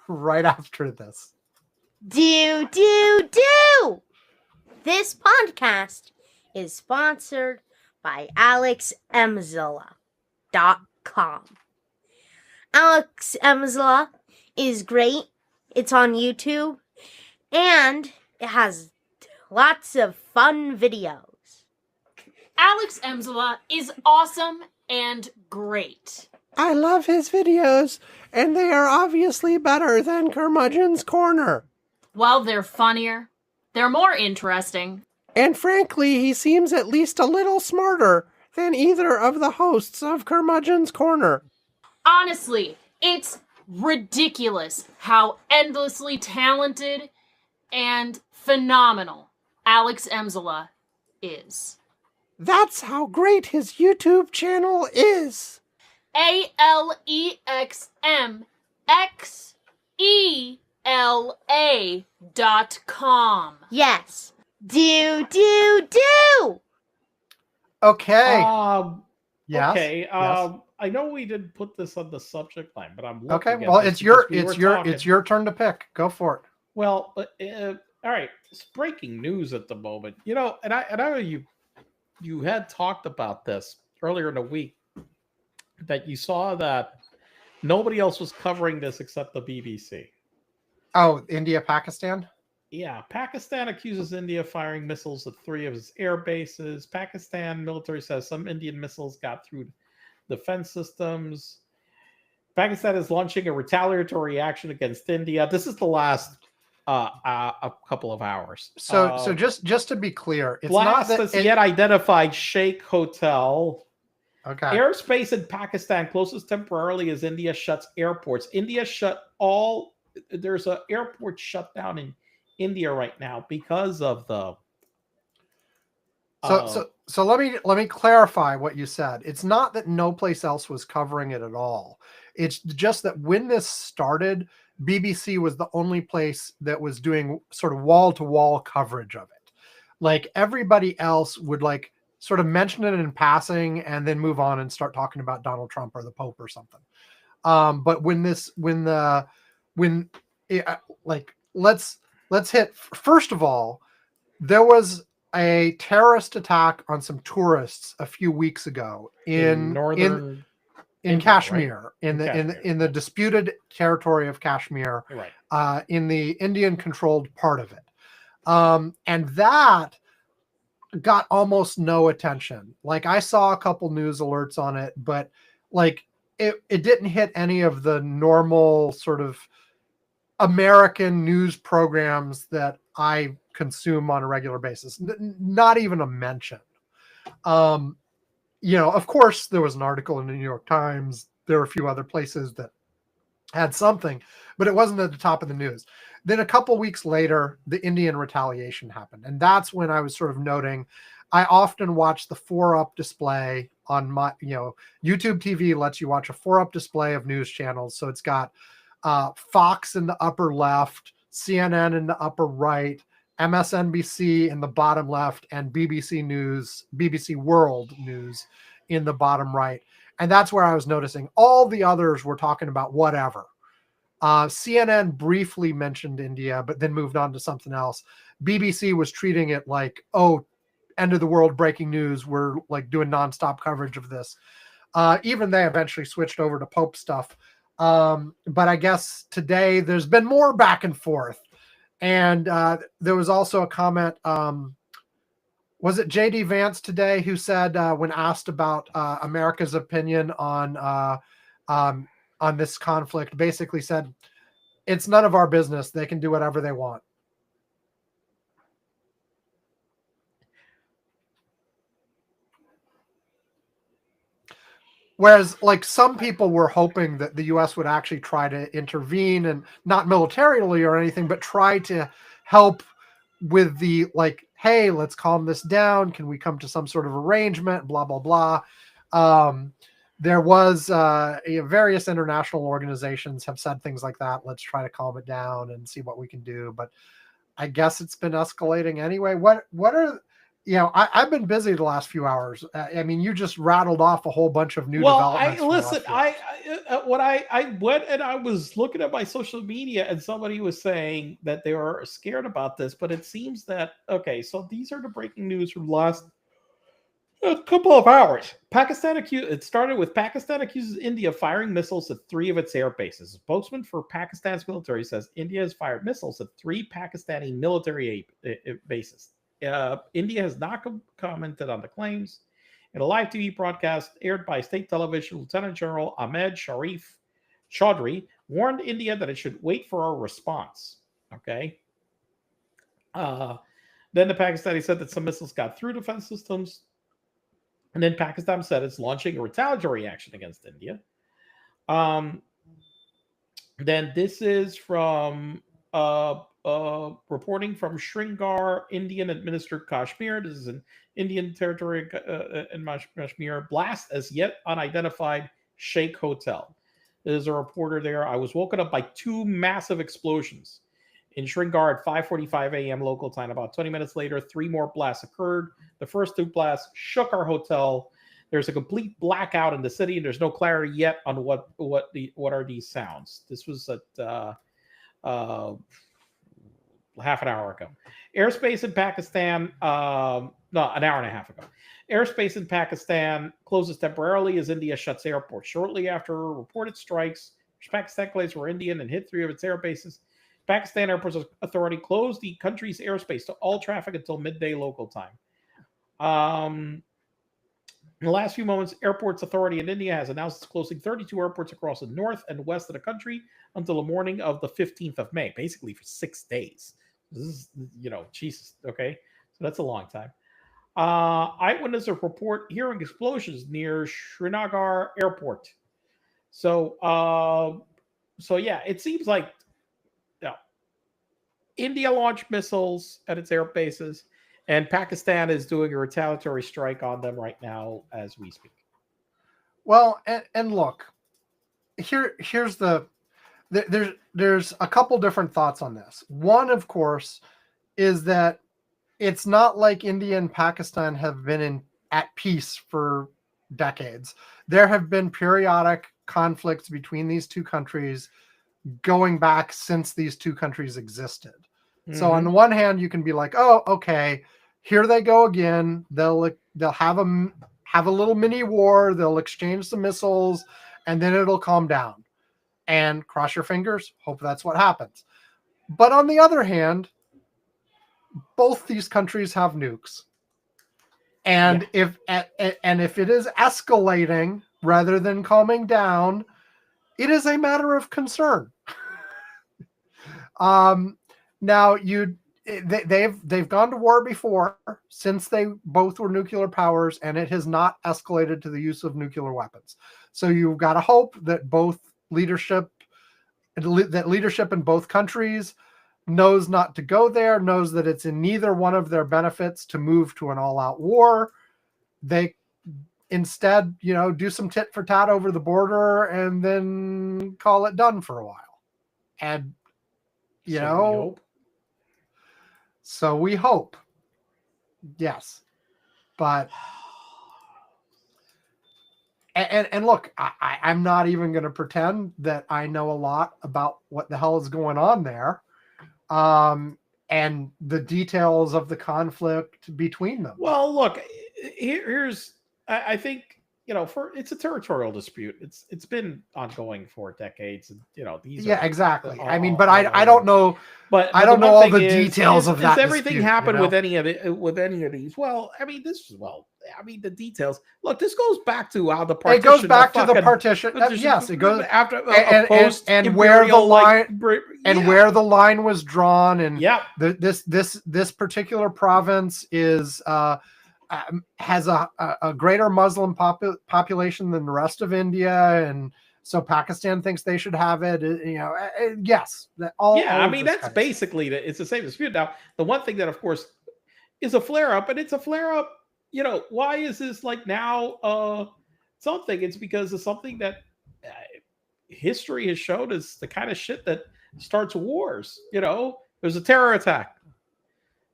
S2: right after this.
S3: Do. This podcast is sponsored by AlexEmzilla.com. Alex Emzilla is great. It's on YouTube, and it has lots of fun videos.
S4: Alex Emzilla is awesome and great.
S5: I love his videos, and they are obviously better than Curmudgeon's Corner.
S4: Well, they're funnier. They're more interesting.
S5: And frankly, he seems at least a little smarter than either of the hosts of Curmudgeon's Corner.
S4: Honestly, it's ridiculous how endlessly talented and phenomenal Alex Emzilla is.
S5: That's how great his YouTube channel is.
S4: AlexEmzilla.com.
S3: Yes. Do.
S2: Okay.
S1: Yes. Okay. I know we didn't put this on the subject line, but I'm looking
S2: okay. Well, it's your turn to pick. Go for it.
S1: Well, all right. It's breaking news at the moment. And I know you had talked about this earlier in the week, that you saw that nobody else was covering this except the BBC.
S2: Oh, India, Pakistan?
S1: Yeah, Pakistan accuses India of firing missiles at 3 of its air bases. Pakistan military says some Indian missiles got through defense systems. Pakistan is launching a retaliatory action against India. This is the last a couple of hours.
S2: So just to be clear, it's
S1: blast
S2: not that
S1: has yet identified Sheikh Hotel.
S2: Okay.
S1: Airspace in Pakistan closes temporarily as India shuts airports. India shut all. There's an airport shut down in India right now because of the.
S2: So let me clarify what you said. It's not that no place else was covering it at all. It's just that when this started, BBC was the only place that was doing sort of wall-to-wall coverage of it. Like everybody else would like sort of mention it in passing and then move on and start talking about Donald Trump or the Pope or something. But let's hit, first of all, there was a terrorist attack on some tourists a few weeks ago in
S1: northern
S2: in
S1: India,
S2: Kashmir,
S1: right?
S2: in the disputed territory of Kashmir,
S1: Right.
S2: in the Indian controlled part of it. And that got almost no attention. Like I saw a couple news alerts on it, but like it didn't hit any of the normal sort of American news programs that I consume on a regular basis. Not even a mention. Of course, there was an article in the New York Times. There were a few other places that had something, but it wasn't at the top of the news. Then a couple weeks later, the Indian retaliation happened. And that's when I was sort of noting, I often watch the 4-up display on my, YouTube TV lets you watch a 4-up display of news channels. So it's got Fox in the upper left, CNN in the upper right, MSNBC in the bottom left, and BBC World News in the bottom right. And that's where I was noticing all the others were talking about whatever. CNN briefly mentioned India, but then moved on to something else. BBC was treating it like, oh, end of the world breaking news. We're like doing nonstop coverage of this. Even they eventually switched over to Pope stuff. But I guess today there's been more back and forth. And there was also a comment. Was it JD Vance today who said, when asked about America's opinion on this conflict, basically said, it's none of our business. They can do whatever they want. Whereas, like, some people were hoping that the U.S. would actually try to intervene, and not militarily or anything, but try to help with the, like, hey, let's calm this down. Can we come to some sort of arrangement? Blah, blah, blah. There was various international organizations have said things like that. Let's try to calm it down and see what we can do. But I guess it's been escalating anyway. What are I've been busy the last few hours. I mean, you just rattled off a whole bunch of new developments.
S1: I went and I was looking at my social media, and somebody was saying that they were scared about this, but it seems that so these are the breaking news from the last a couple of hours. It started with Pakistan accuses India of firing missiles at 3 of its air bases. A spokesman for Pakistan's military says India has fired missiles at 3 Pakistani military bases. India has not commented on the claims. In a live TV broadcast aired by state television, Lieutenant General Ahmed Sharif Chaudhry warned India that it should wait for a response. Okay. Then the Pakistani said that some missiles got through defense systems. And then Pakistan said it's launching a retaliatory action against India. Then this is from reporting from Srinagar, Indian-administered Kashmir. This is an Indian territory in Kashmir. Blast as yet unidentified Sheikh Hotel. There's a reporter there. I was woken up by 2 massive explosions in Srinagar at 5:45 a.m. local time. About 20 minutes later, 3 more blasts occurred. The first 2 blasts shook our hotel. There's a complete blackout in the city, and there's no clarity yet on what are these sounds. This was at half an hour ago. Airspace in Pakistan, an hour and a half ago. Airspace in Pakistan closes temporarily as India shuts airports. Shortly after reported strikes, which Pakistan claims were Indian and hit 3 of its air bases, Pakistan Airports Authority closed the country's airspace to all traffic until midday local time. In the last few moments, Airports Authority in India has announced it's closing 32 airports across the north and west of the country until the morning of the 15th of May, basically for 6 days. This is, Jesus, okay? So that's a long time. Eyewitnesses report hearing explosions near Srinagar Airport. So yeah, it seems like India launched missiles at its air bases, and Pakistan is doing a retaliatory strike on them right now as we speak.
S2: Well, and look, here's there's a couple different thoughts on this. One, of course, is that it's not like India and Pakistan have been at peace for decades. There have been periodic conflicts between these 2 countries going back since these 2 countries existed. Mm-hmm. So on the one hand, you can be like, oh, okay, here they go again. They'll have a little mini war. They'll exchange some missiles, and then it'll calm down. And cross your fingers, hope that's what happens. But on the other hand, both these countries have nukes. And if it is escalating rather than calming down, it is a matter of concern. Now they've gone to war before since they both were nuclear powers, and it has not escalated to the use of nuclear weapons. So you've got to hope that leadership in both countries knows not to go there, knows that it's in neither one of their benefits to move to an all-out war. They instead, do some tit for tat over the border and then call it done for a while. And, so we hope. Yes. But, and look, I'm not even going to pretend that I know a lot about what the hell is going on there. And the details of the conflict between them.
S1: Well, look, I think, it's a territorial dispute. It's been ongoing for decades, and these.
S2: Yeah, exactly. But I don't know.
S1: But
S2: I don't know all the details of that.
S1: Does everything
S2: dispute,
S1: happen with any of these? Well, the details. Look, this goes back to how the partition.
S2: It goes back to the partition. Yes, it goes
S1: after
S2: and where the line where the line was drawn, and this particular province is has a greater Muslim population than the rest of India, and so Pakistan thinks they should have it. Yes,
S1: that's basically it's the same dispute. Now, the one thing that, of course, is a flare up, and it's a flare up. Why is this like now something? It's because of something that history has showed is the kind of shit that starts wars. There's a terror attack.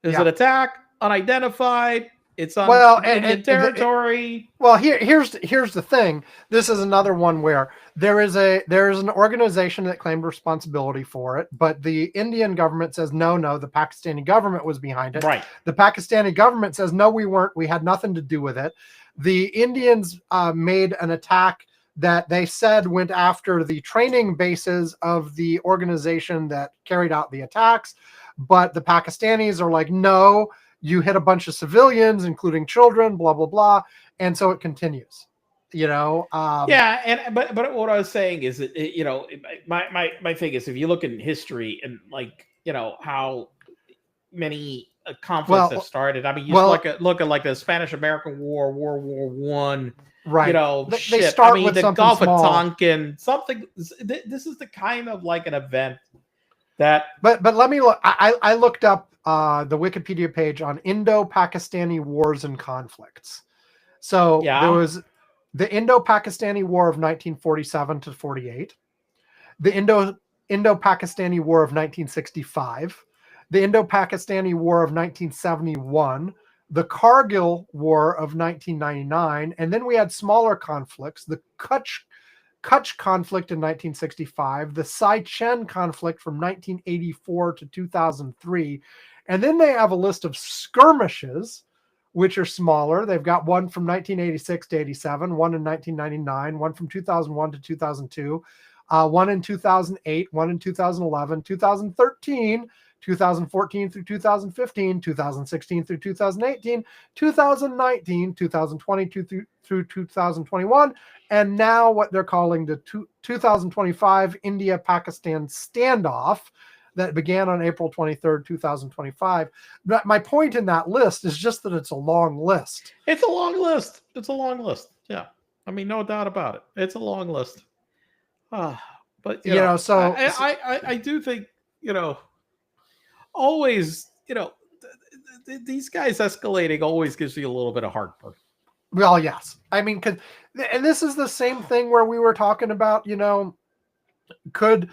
S1: There's an attack, unidentified. It's on Indian territory.
S2: Here's the thing. This is another one where there is an organization that claimed responsibility for it, but the Indian government says no, the Pakistani government was behind it.
S1: Right.
S2: The Pakistani government says no, we weren't. We had nothing to do with it. The Indians made an attack that they said went after the training bases of the organization that carried out the attacks, but the Pakistanis are like, no, you hit a bunch of civilians, including children, blah, blah, blah. And so it continues, but
S1: what I was saying is that, my thing is, if you look in history and how many conflicts have started. Look at like the Spanish-American War, World War I,
S2: right. They start with
S1: the
S2: something
S1: Gulf
S2: small.
S1: of Tonkin, something. This is the kind of like an event that.
S2: But let me look. I looked up the Wikipedia page on Indo-Pakistani wars and conflicts. So there was the Indo-Pakistani War of 1947 to 48, the Indo-Pakistani War of 1965, the Indo-Pakistani War of 1971, the Kargil War of 1999, and then we had smaller conflicts, the Kutch conflict in 1965, the Sai-Chen conflict from 1984 to 2003, and then they have a list of skirmishes, which are smaller. They've got one from 1986 to 87, one in 1999, one from 2001 to 2002, one in 2008, one in 2011, 2013, 2014 through 2015, 2016 through 2018, 2019, 2022 through 2021, and now what they're calling the 2025 India-Pakistan standoff that began on April 23rd, 2025. My point in that list is just that it's a long list.
S1: It's a long list. Yeah. No doubt about it. It's a long list. But,
S2: so
S1: I do think, always, these guys escalating always gives you a little bit of heartburn.
S2: Well, yes. And this is the same thing where we were talking about, could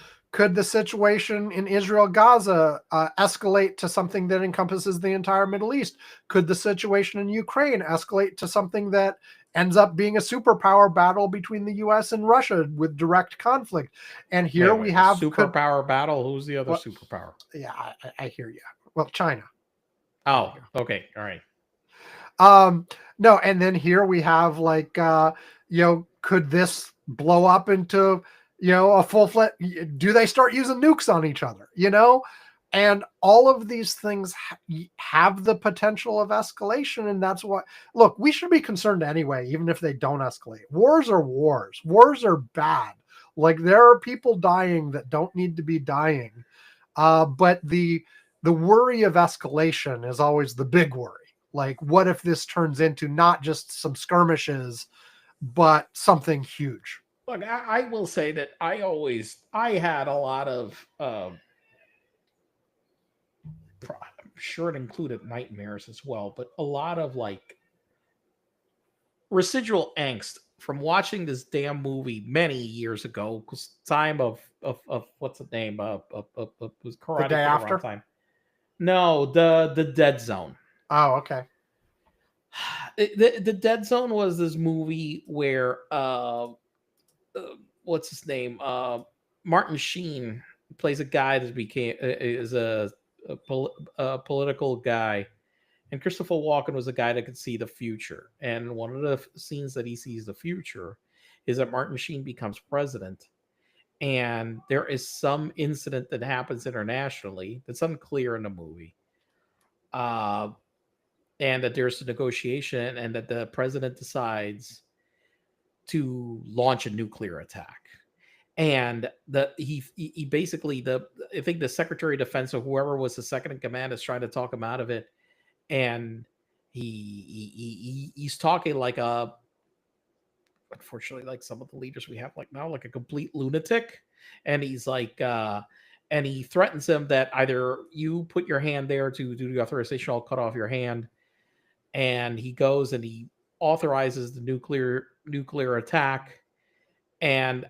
S2: the situation in Israel, Gaza escalate to something that encompasses the entire Middle East? Could the situation in Ukraine escalate to something that ends up being a superpower battle between the U.S. and Russia with direct conflict? And here we have
S1: superpower battle. Who's the other superpower?
S2: Yeah, I hear you. Well, China.
S1: Oh, okay, all right.
S2: No, and then here we have like, could this blow up into, a full-fledged, do they start using nukes on each other, And all of these things have the potential of escalation. And that's what, look, we should be concerned anyway, even if they don't escalate. Wars are wars. Wars are bad. Like, there are people dying that don't need to be dying. But the worry of escalation is always the big worry. Like, what if this turns into not just some skirmishes, but something huge?
S1: Look, I will say that I had a lot of, I'm sure it included nightmares as well, but a lot of like residual angst from watching this damn movie many years ago. Because time of what's the name was Karate
S2: The Day
S1: Kid
S2: After?
S1: around time. No, the Dead Zone.
S2: Oh, okay.
S1: The Dead Zone was this movie where what's his name? Martin Sheen plays a guy that is a political guy, and Christopher Walken was a guy that could see the future. And one of the scenes that he sees the future is that Martin Sheen becomes president, and there is some incident that happens internationally that's unclear in the movie. And that there's a negotiation, and that the president decides to launch a nuclear attack. And he basically, I think the Secretary of Defense or whoever was the second in command is trying to talk him out of it, and he's talking like unfortunately, like some of the leaders we have like now, like a complete lunatic. And he's like and he threatens him that either you put your hand there to do the authorization, I'll cut off your hand. And he goes and he authorizes the nuclear attack. And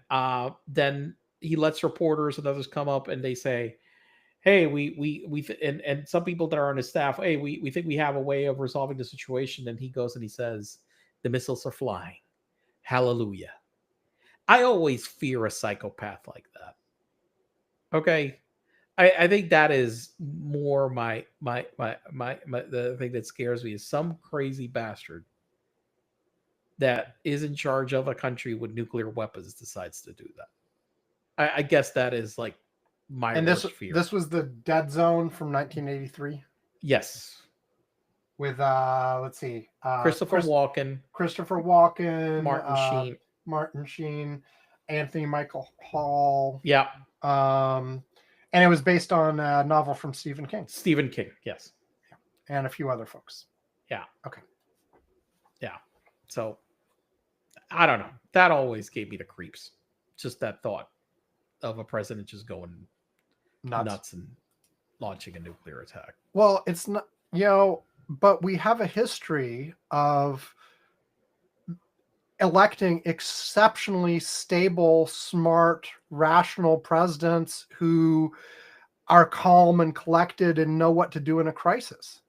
S1: then he lets reporters and others come up, and they say, hey, and some people that are on his staff, hey, we think we have a way of resolving the situation. And he goes and he says, the missiles are flying. Hallelujah. I always fear a psychopath like that. Okay. I think that is more the thing that scares me is some crazy bastard that is in charge of a country with nuclear weapons decides to do that. I guess that is like my worst fear.
S2: This was the Dead Zone from 1983.
S1: Yes.
S2: With let's see,
S1: Christopher Walken,
S2: Martin Sheen, Anthony Michael Hall.
S1: Yeah.
S2: And it was based on a novel from Stephen King.
S1: Yes.
S2: And a few other folks.
S1: Yeah.
S2: Okay.
S1: Yeah. So I don't know. That always gave me the creeps. Just that thought of a president just going nuts and launching a nuclear attack.
S2: Well, it's not, but we have a history of electing exceptionally stable, smart, rational presidents who are calm and collected and know what to do in a crisis.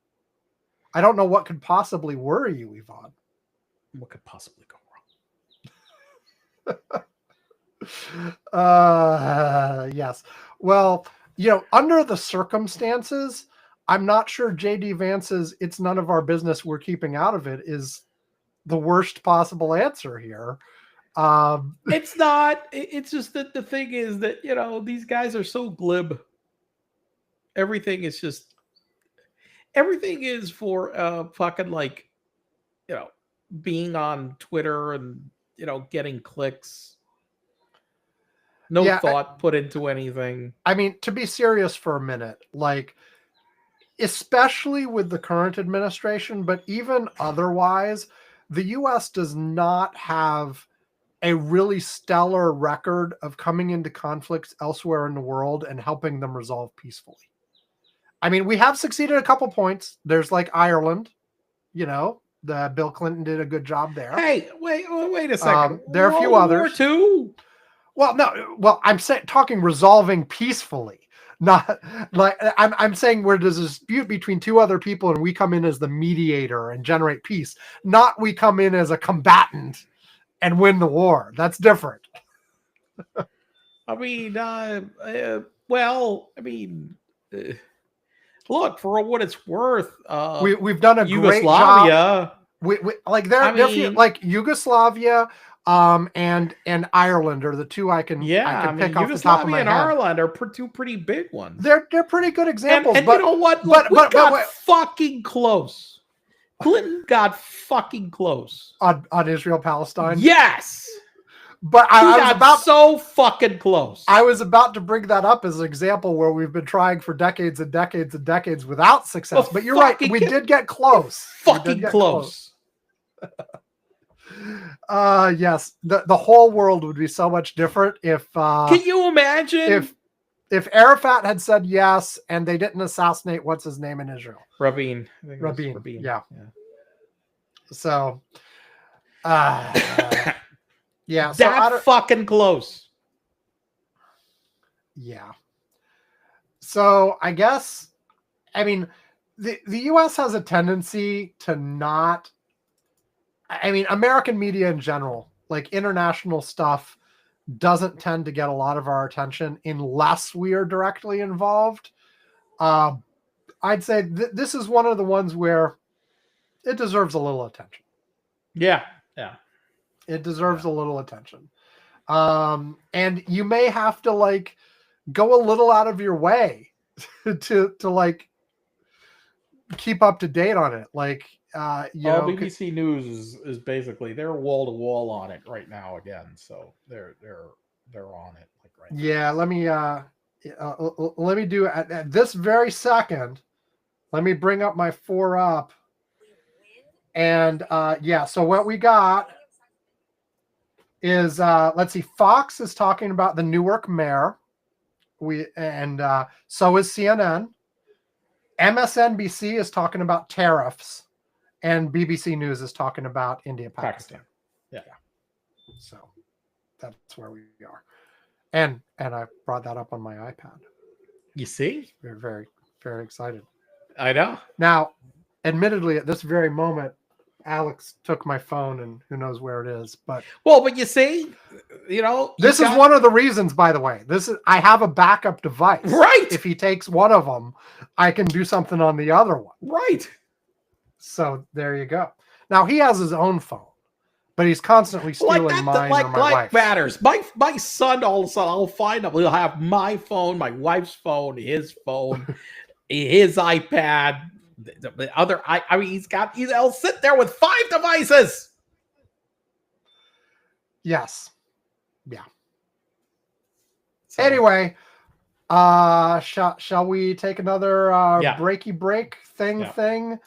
S2: I don't know what could possibly worry you, Yvonne.
S1: What could possibly go
S2: wrong? Yes. Well, under the circumstances, I'm not sure J.D. Vance's "it's none of our business, we're keeping out of it" is the worst possible answer here.
S1: It's not. It's just that the thing is that, these guys are so glib. Everything is for fucking like, being on Twitter and, getting clicks. No thought put into anything.
S2: I mean, to be serious for a minute, like, especially with the current administration, but even otherwise, the U.S. does not have a really stellar record of coming into conflicts elsewhere in the world and helping them resolve peacefully. I mean, we have succeeded a couple points. There's like Ireland, the Bill Clinton did a good job there.
S1: Hey, wait a second.
S2: There are a few others.
S1: War too?
S2: Well, no. Well, I'm talking resolving peacefully. Not like I'm saying where there's a dispute between two other people and we come in as the mediator and generate peace. Not we come in as a combatant and win the war. That's different.
S1: I mean, Look, for what it's worth,
S2: We've done a great job.
S1: Yugoslavia.
S2: Like they're few,
S1: mean-
S2: like Yugoslavia, and Ireland are the two I can
S1: Yeah,
S2: I
S1: I
S2: can
S1: mean,
S2: pick off the top of
S1: Yugoslavia
S2: my
S1: and
S2: head.
S1: Ireland are two pretty big ones.
S2: They're pretty good examples.
S1: And
S2: but
S1: you know what? Look, we
S2: but
S1: got fucking close. Clinton got fucking close.
S2: on Israel Palestine.
S1: Yes,
S2: But
S1: he
S2: I was
S1: got
S2: about
S1: so fucking close.
S2: I was about to bring that up as an example where we've been trying for decades and decades and decades without success.
S1: Well,
S2: but you're right, we did get close. We did
S1: fucking
S2: get
S1: close.
S2: Yes, the whole world would be so much different if
S1: Can you imagine
S2: if Arafat had said yes and they didn't assassinate what's his name in Israel,
S1: Rabin? I think it was
S2: Rabin. Yeah. So, yeah, so
S1: that fucking close.
S2: Yeah. So I guess, I mean, the U.S. has a tendency to not. I mean, American media in general, like international stuff, doesn't tend to get a lot of our attention unless we are directly involved. I'd say this is one of the ones where it deserves a little attention.
S1: Yeah.
S2: It deserves a little attention. And you may have to like go a little out of your way to like keep up to date on it. Like,
S1: BBC News is basically they're wall to wall on it right now again. So they're on it like right now.
S2: Yeah, let me do at this very second. Let me bring up my 4UP. And so what we got is let's see, Fox is talking about the Newark mayor. So is CNN. MSNBC is talking about tariffs, and BBC News is talking about India, Pakistan.
S1: Yeah.
S2: So that's where we are. And I brought that up on my iPad.
S1: You see?
S2: We're very, very excited.
S1: I know.
S2: Now, admittedly, at this very moment, Alex took my phone and who knows where it is. But
S1: you see,
S2: this is one of the reasons, by the way. I have a backup device.
S1: Right.
S2: If he takes one of them, I can do something on the other one.
S1: Right.
S2: So there you go. Now he has his own phone, but he's constantly stealing mine or my wife's.
S1: Matters. My son, all of a sudden, I'll find him. He'll have my phone, my wife's phone, his phone, his iPad. The other, I mean, he'll sit there with 5 devices.
S2: Yes. Yeah.
S1: So,
S2: Anyway, shall we take another breaky break thing?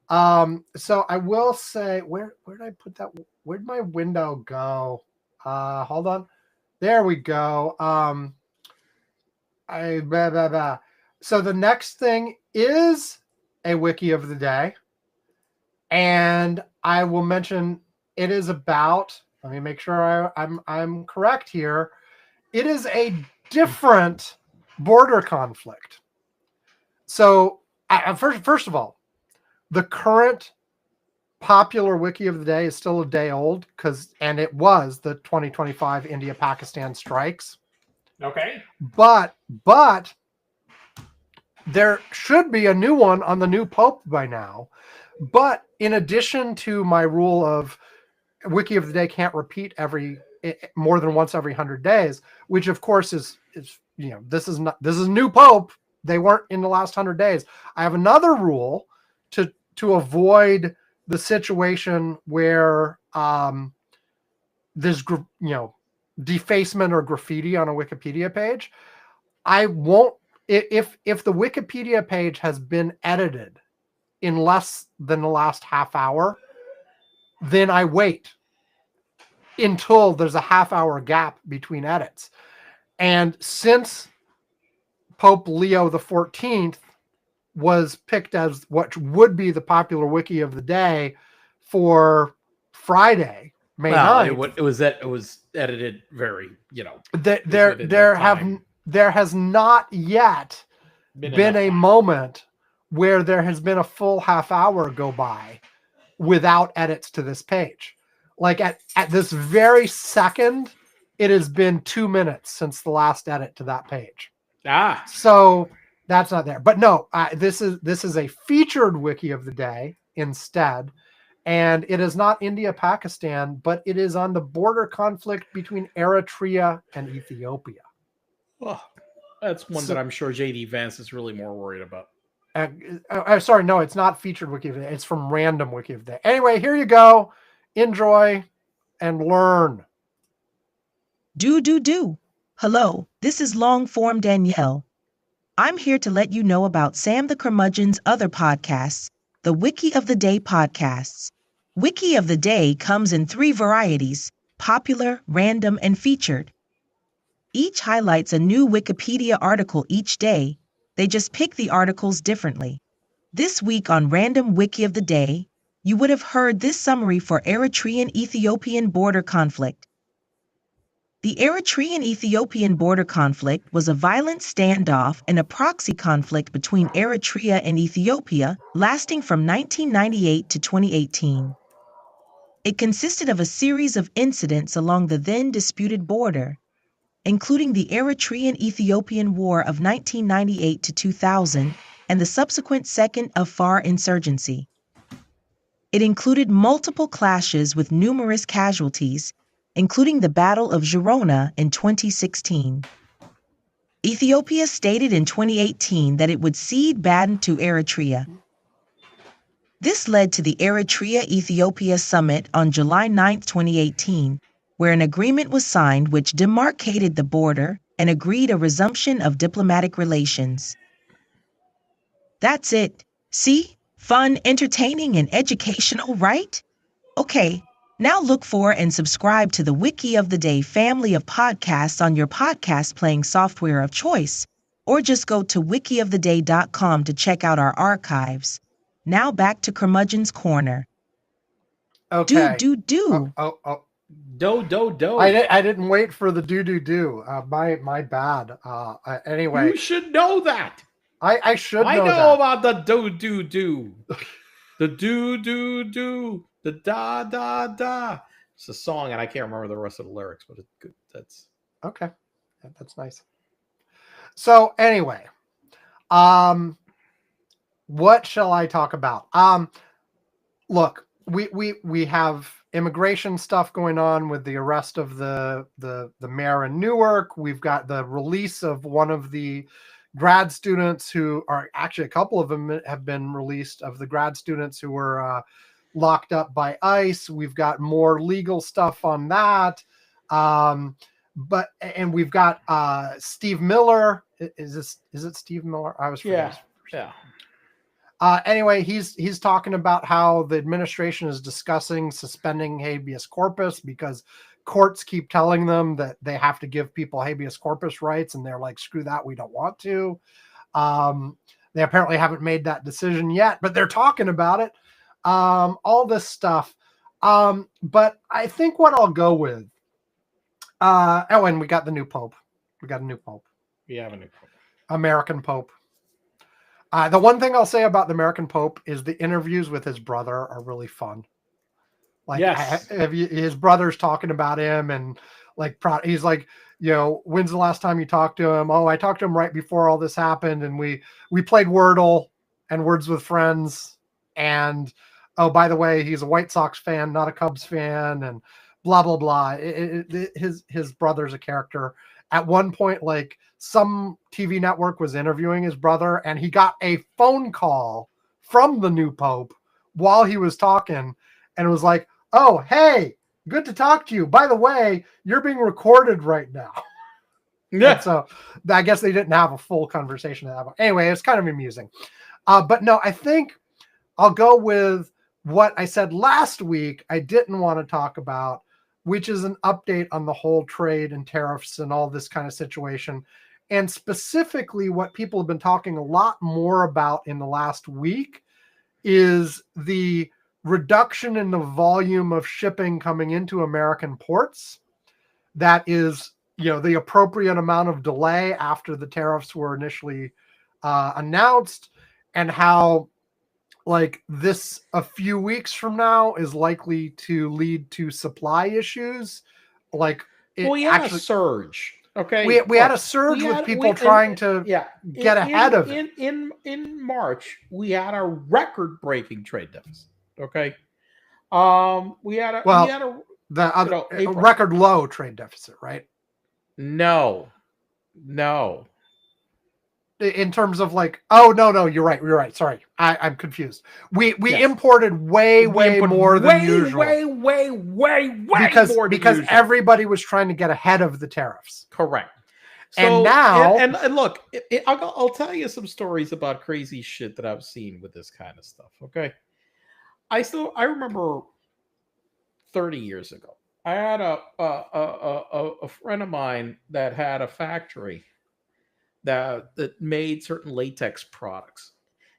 S2: So I will say, where did I put that? Where'd my window go? Hold on. There we go. So the next thing is a wiki of the day, and I will mention it is about. Let me make sure I'm correct here. It is a different border conflict. So first of all, the current popular wiki of the day is still a day old and it was the 2025 India-Pakistan strikes.
S1: Okay.
S2: But there should be a new one on the new Pope by now. But in addition to my rule of wiki of the day can't repeat more than once every 100 days, which of course is this is new Pope. They weren't in the last 100 days. I have another rule to avoid the situation where there's defacement or graffiti on a Wikipedia page. I won't if the Wikipedia page has been edited in less than the last half hour, then I wait until there's a half-hour gap between edits. And since Pope Leo XIV was picked as what would be the popular wiki of the day for Friday, May 9th,
S1: it was edited very,
S2: there has not yet been a moment where there has been a full half hour go by without edits to this page. Like at this very second, it has been 2 minutes since the last edit to that page.
S1: Ah.
S2: So That's not there. But no, this is a featured wiki of the day instead. And it is not India, Pakistan, but it is on the border conflict between Eritrea and Ethiopia.
S1: Oh, that's one
S2: So-
S1: that I'm sure JD Vance is really more worried about.
S2: Sorry, no, it's not featured wiki of the day. It's from random wiki of the day. Anyway, here you go. Enjoy and learn.
S6: Do. Hello, this is long form Danielle. I'm here to let you know about Sam the Curmudgeon's other podcasts, the Wiki of the Day podcasts. Wiki of the Day comes in 3 varieties: popular, random, and featured. Each highlights a new Wikipedia article each day. They just pick the articles differently. This week on Random Wiki of the Day, you would have heard this summary for Eritrean-Ethiopian border conflict. The Eritrean-Ethiopian border conflict was a violent standoff and a proxy conflict between Eritrea and Ethiopia lasting from 1998 to 2018. It consisted of a series of incidents along the then disputed border, including the Eritrean-Ethiopian War of 1998 to 2000 and the subsequent Second Afar insurgency. It included multiple clashes with numerous casualties, including the Battle of Girona in 2016. Ethiopia stated in 2018 that it would cede Baden to Eritrea. This led to the Eritrea-Ethiopia Summit on July 9, 2018, where an agreement was signed which demarcated the border and agreed a resumption of diplomatic relations. That's it. See? Fun, entertaining, and educational, right? Okay, now look for and subscribe to the Wiki of the Day family of podcasts on your podcast playing software of choice, or just go to wikioftheday.com to check out our archives. Now back to Curmudgeon's Corner.
S2: Okay.
S6: Do.
S2: Oh.
S1: Do.
S2: I didn't wait for the do. My bad. Anyway,
S1: You should know that.
S2: I should know
S1: I know
S2: that.
S1: about the do. The do. The da. It's a song, and I can't remember the rest of the lyrics, but it's good. That's
S2: Okay. That's nice. So anyway, what shall I talk about? Look, we have immigration stuff going on with the arrest of the mayor in Newark. We've got the release of one of the grad students who are actually, a couple of them have been released, of the grad students who were locked up by ICE. We've got more legal stuff on that. And we've got Steve Miller. Is it Steve Miller? I was forgetting.
S1: yeah.
S2: Anyway, he's talking about how the administration is discussing suspending habeas corpus because courts keep telling them that they have to give people habeas corpus rights, and they're like, screw that, we don't want to. They apparently haven't made that decision yet, but they're talking about it. All this stuff. But I think what I'll go with, and we got the new Pope. We have a new Pope. American Pope. The one thing I'll say about the American Pope is the interviews with his brother are really fun. Like,
S1: Yes.
S2: his brother's talking about him, and like, he's like, when's the last time you talked to him? Oh, I talked to him right before all this happened, and we played Wordle and Words with Friends, and oh, by the way, he's a White Sox fan, not a Cubs fan, and blah blah blah. His brother's a character. At one point, like, some TV network was interviewing his brother, and he got a phone call from the new Pope while he was talking, and it was like, oh, hey, good to talk to you. By the way, you're being recorded right now.
S1: Yeah.
S2: And so I guess they didn't have a full conversation at that point. Anyway, it's kind of amusing. But no, I think I'll go with what I said last week I didn't want to talk about, which is an update on the whole trade and tariffs and all this kind of situation. And specifically what people have been talking a lot more about in the last week is the reduction in the volume of shipping coming into American ports. That is, the appropriate amount of delay after the tariffs were initially announced, and how, like, this a few weeks from now is likely to lead to supply issues. Like,
S1: A surge. Okay,
S2: we had a
S1: look,
S2: surge
S1: we
S2: with
S1: had-
S2: people
S1: we-
S2: trying
S1: and-
S2: to
S1: yeah
S2: get ahead of it.
S1: in March. We had a record-breaking trade deficit. Okay, we had a
S2: Well,
S1: we had a
S2: the other a
S1: April.
S2: record low trade deficit, right?
S1: no.
S2: In terms of like, oh no, you're right. Sorry, I'm confused. We
S1: Yes.
S2: imported way
S1: We input
S2: more than
S1: way,
S2: usual
S1: way
S2: because
S1: more than usual.
S2: everybody was trying to get ahead of the tariffs.
S1: Correct.
S2: And now-
S1: and look, I'll tell you some stories about crazy shit that I've seen with this kind of stuff. Okay, I remember 30 years ago, I had a friend of mine that had a factory that made certain latex products,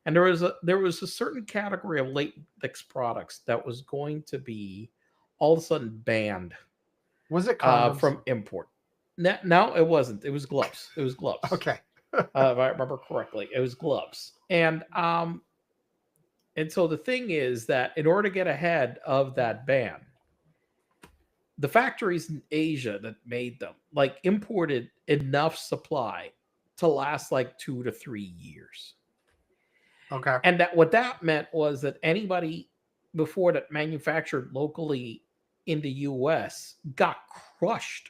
S1: and there was a certain category of latex products that was going to be all of a sudden banned
S2: Was it condoms?
S1: from import. No, it wasn't. It was gloves.
S2: Okay.
S1: If I remember correctly, it was gloves. And so the thing is that in order to get ahead of that ban, the factories in Asia that made them like imported enough supply to last like 2 to 3 years.
S2: Okay.
S1: And that what that meant was that anybody before that manufactured locally in the US got crushed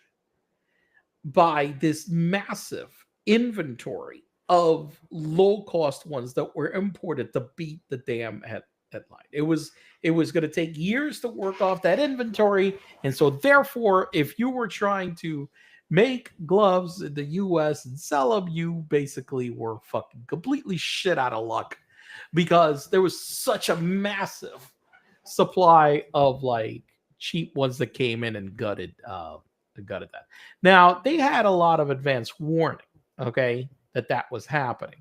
S1: by this massive inventory of low cost ones that were imported to beat the damn headline. It was going to take years to work off that inventory, and so therefore, if you were trying to make gloves in the U.S. and sell them, you basically were fucking completely shit out of luck because there was such a massive supply of like cheap ones that came in and gutted that. Now they had a lot of advance warning, okay, that was happening.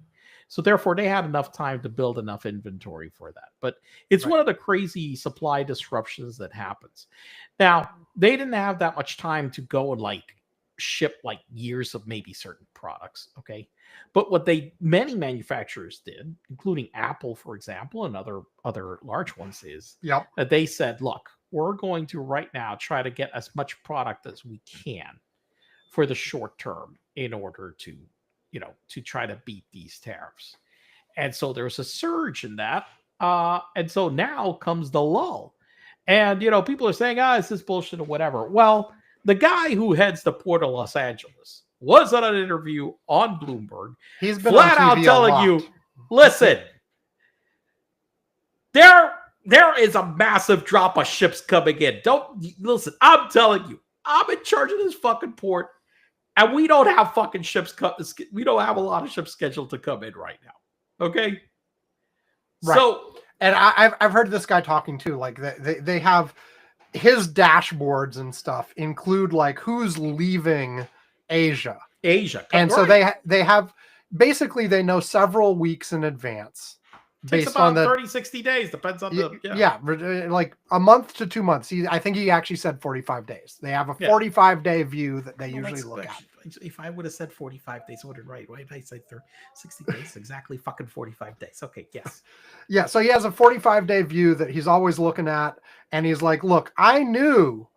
S1: So therefore, they had enough time to build enough inventory for that. But it's
S2: Right.
S1: one of the crazy supply disruptions that happens. Now they didn't have that much time to go and like ship like years of maybe certain products, okay. But what many manufacturers did, including Apple, for example, and other large ones, is
S2: Yep.
S1: that they said, look, we're going to right now try to get as much product as we can for the short term in order to, to try to beat these tariffs. And so there's a surge in that. And so now comes the lull. And, people are saying, it's this bullshit or whatever. Well, the guy who heads the Port of Los Angeles was on an interview on Bloomberg.
S2: He's been
S1: flat
S2: on
S1: out
S2: TV a
S1: telling
S2: lot.
S1: you, listen, there is a massive drop of ships coming in. Don't listen. I'm telling you, I'm in charge of this fucking port, and we don't have fucking ships. We don't have a lot of ships scheduled to come in right now. Okay,
S2: Right.
S1: So,
S2: And I've heard this guy talking too. Like they have his dashboards and stuff include like who's leaving Asia. And so they have basically they know several weeks in advance.
S1: Takes
S2: Based
S1: about
S2: on the
S1: 30, 60 days. Depends on the
S2: like a month to 2 months. I think he actually said 45 days. They have a 45-day view that they usually look at.
S1: If I would have said 45 days, I would have right. Why did I say 60 days? Exactly fucking 45 days. Okay, yes.
S2: Yeah, so he has a 45-day view that he's always looking at. And he's like, look, I knew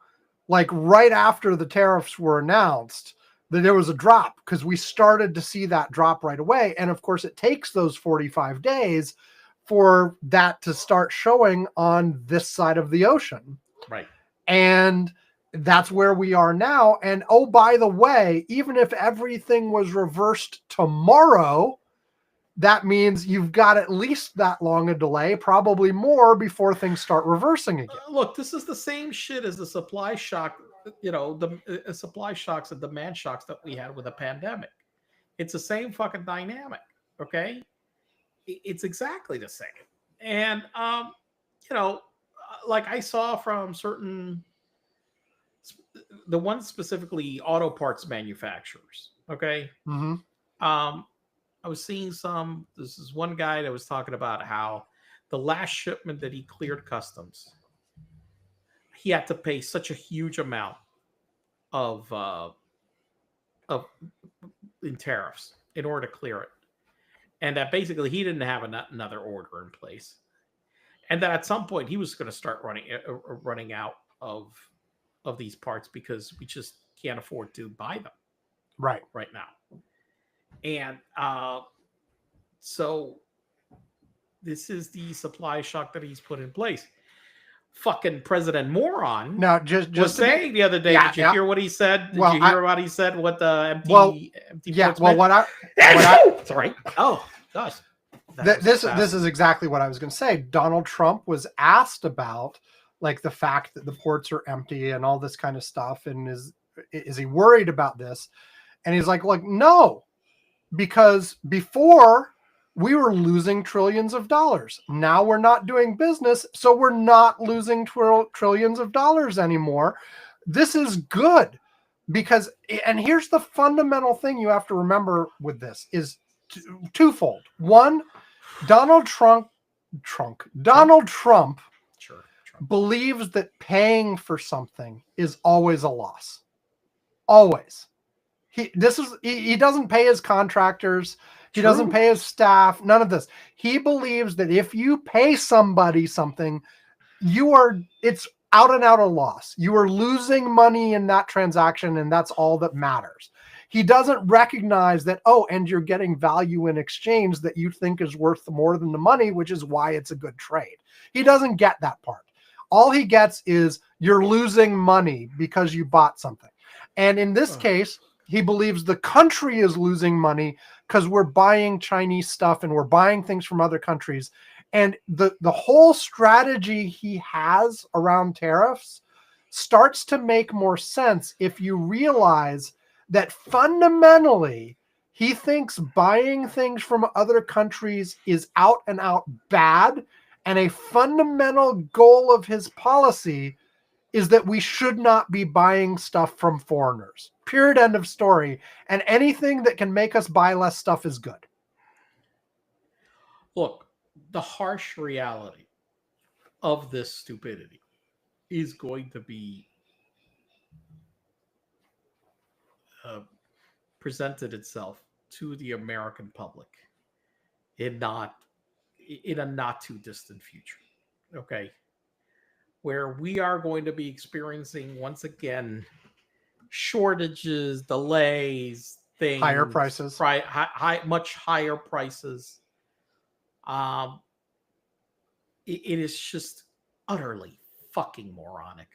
S2: like right after the tariffs were announced that there was a drop because we started to see that drop right away. And of course, it takes those 45 days for that to start showing on this side of the ocean.
S1: Right.
S2: And that's where we are now. And oh, by the way, even if everything was reversed tomorrow, that means you've got at least that long a delay, probably more, before things start reversing again.
S1: Look, this is the same shit as the supply shock, the supply shocks and demand shocks that we had with the pandemic. It's the same fucking dynamic, okay? It's exactly the same. And, like I saw from the ones specifically auto parts manufacturers, okay?
S2: Mm-hmm.
S1: I was seeing this is one guy that was talking about how the last shipment that he cleared customs, he had to pay such a huge amount of in tariffs in order to clear it. And that basically he didn't have another order in place. And that at some point he was going to start running out of these parts because we just can't afford to buy them.
S2: Right.
S1: now. And so this is the supply shock that he's put in place. Fucking President Moron
S2: Now, just
S1: was
S2: to be-
S1: saying the other day.
S2: Yeah,
S1: did you
S2: yeah.
S1: hear what he said? Did
S2: Well,
S1: you hear what he said? What the empty?
S2: Well,
S1: empty
S2: yeah.
S1: ports
S2: Well,
S1: meant? Sorry. Oh gosh.
S2: This is exactly what I was going to say. Donald Trump was asked about like the fact that the ports are empty and all this kind of stuff, and is he worried about this? And he's like, no, because before we were losing trillions of dollars. Now we're not doing business, so we're not losing trillions of dollars anymore. This is good because, and here's the fundamental thing you have to remember with this is twofold. One, Donald Trump believes that paying for something is always a loss. Always. He doesn't pay his contractors. He doesn't pay his staff. None of this. He believes that if you pay somebody something, it's out and out a loss. You are losing money in that transaction, and that's all that matters. He doesn't recognize that, and you're getting value in exchange that you think is worth more than the money, which is why it's a good trade. He doesn't get that part. All he gets is you're losing money because you bought something. And in this case, he believes the country is losing money because we're buying Chinese stuff and we're buying things from other countries. And the whole strategy he has around tariffs starts to make more sense if you realize that fundamentally he thinks buying things from other countries is out and out bad. And a fundamental goal of his policy is that we should not be buying stuff from foreigners. Period. End of story. And anything that can make us buy less stuff is good.
S1: Look, the harsh reality of this stupidity is going to be presented itself to the American public in a not too distant future. Okay. Where we are going to be experiencing once again shortages, delays, things,
S2: higher prices,
S1: much higher prices. It is just utterly fucking moronic.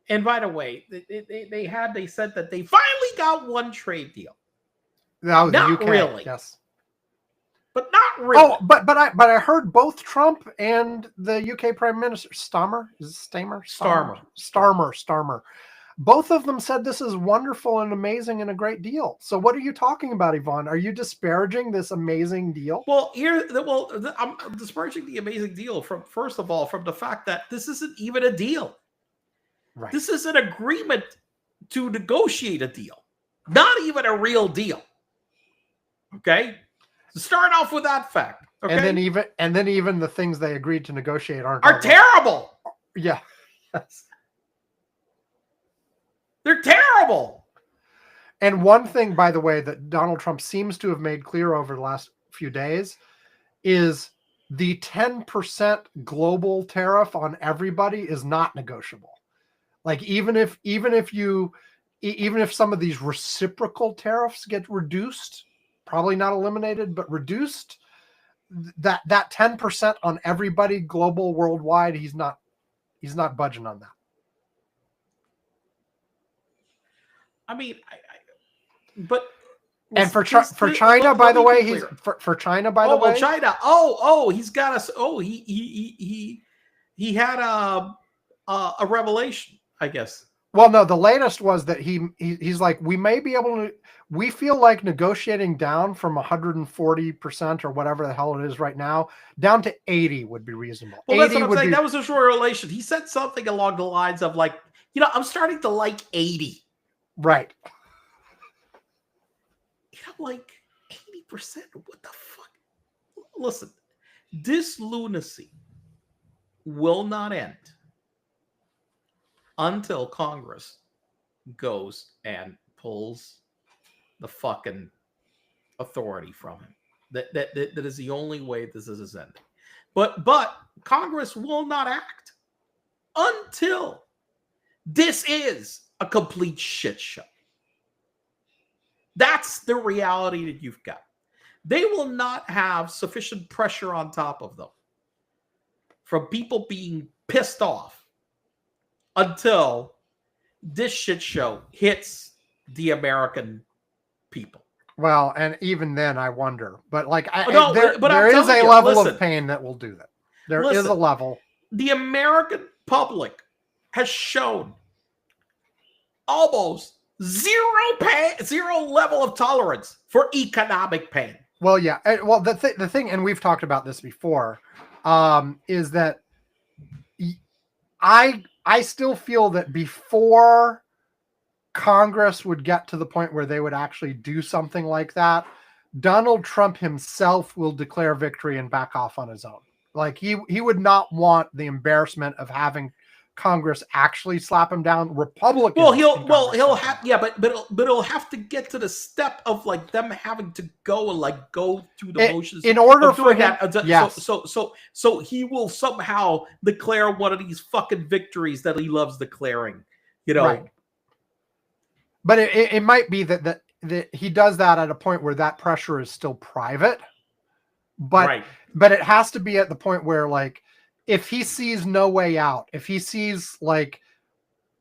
S1: And by the way, they said that they finally got one trade deal.
S2: That was
S1: not
S2: the UK,
S1: really,
S2: yes,
S1: but not really.
S2: Oh, but I heard both Trump and the UK Prime Minister Starmer, both of them said this is wonderful and amazing and a great deal. So what are you talking about, Yvonne? Are you disparaging this amazing deal?
S1: Well, I'm disparaging the amazing deal from the fact that this isn't even a deal.
S2: Right.
S1: This is an agreement to negotiate a deal, not even a real deal. Okay, so start off with that fact. Okay,
S2: and then even the things they agreed to negotiate are
S1: terrible.
S2: Yeah. Yes.
S1: They're terrible.
S2: And one thing, by the way, that Donald Trump seems to have made clear over the last few days is the 10% global tariff on everybody is not negotiable. Like even if some of these reciprocal tariffs get reduced, probably not eliminated, but reduced, that 10% on everybody global worldwide, he's not budging on that.
S1: I mean,
S2: for China, by the way,
S1: China. He's got us. He had a revelation, I guess.
S2: Well, no, the latest was that he's like, we feel like negotiating down from 140% or whatever the hell it is right now, down to 80 would be reasonable.
S1: Well, that's what I'm saying. That was his revelation. He said something along the lines of like, I'm starting to like 80.
S2: Right.
S1: Like 80%. What the fuck? Listen, this lunacy will not end until Congress goes and pulls the fucking authority from him. That is the only way this is ending. But Congress will not act until this is a complete shit show. That's the reality that you've got. They will not have sufficient pressure on top of them from people being pissed off until this shit show hits the American people.
S2: Well, and even then, I wonder. But like,
S1: No, but
S2: there
S1: I'm
S2: is a
S1: telling you,
S2: level
S1: listen.
S2: of pain that will do that. There is
S1: Listen.
S2: a level.
S1: The American public has shown almost zero level of tolerance for economic pain.
S2: Well, yeah. Well, the thing, and we've talked about this before, is that I still feel that before Congress would get to the point where they would actually do something like that, Donald Trump himself will declare victory and back off on his own. Like he would not want the embarrassment of having Congress actually slap him down. Republicans.
S1: Well, he'll have, yeah, but it'll have to get to the step of like them having to go through the motions
S2: in order
S1: of
S2: for
S1: doing
S2: him.
S1: that.
S2: Yes.
S1: So he will somehow declare one of these fucking victories that he loves declaring. You know.
S2: Right. But it might be that he does that at a point where that pressure is still private. But it has to be at the point where, like, if he sees no way out, if he sees like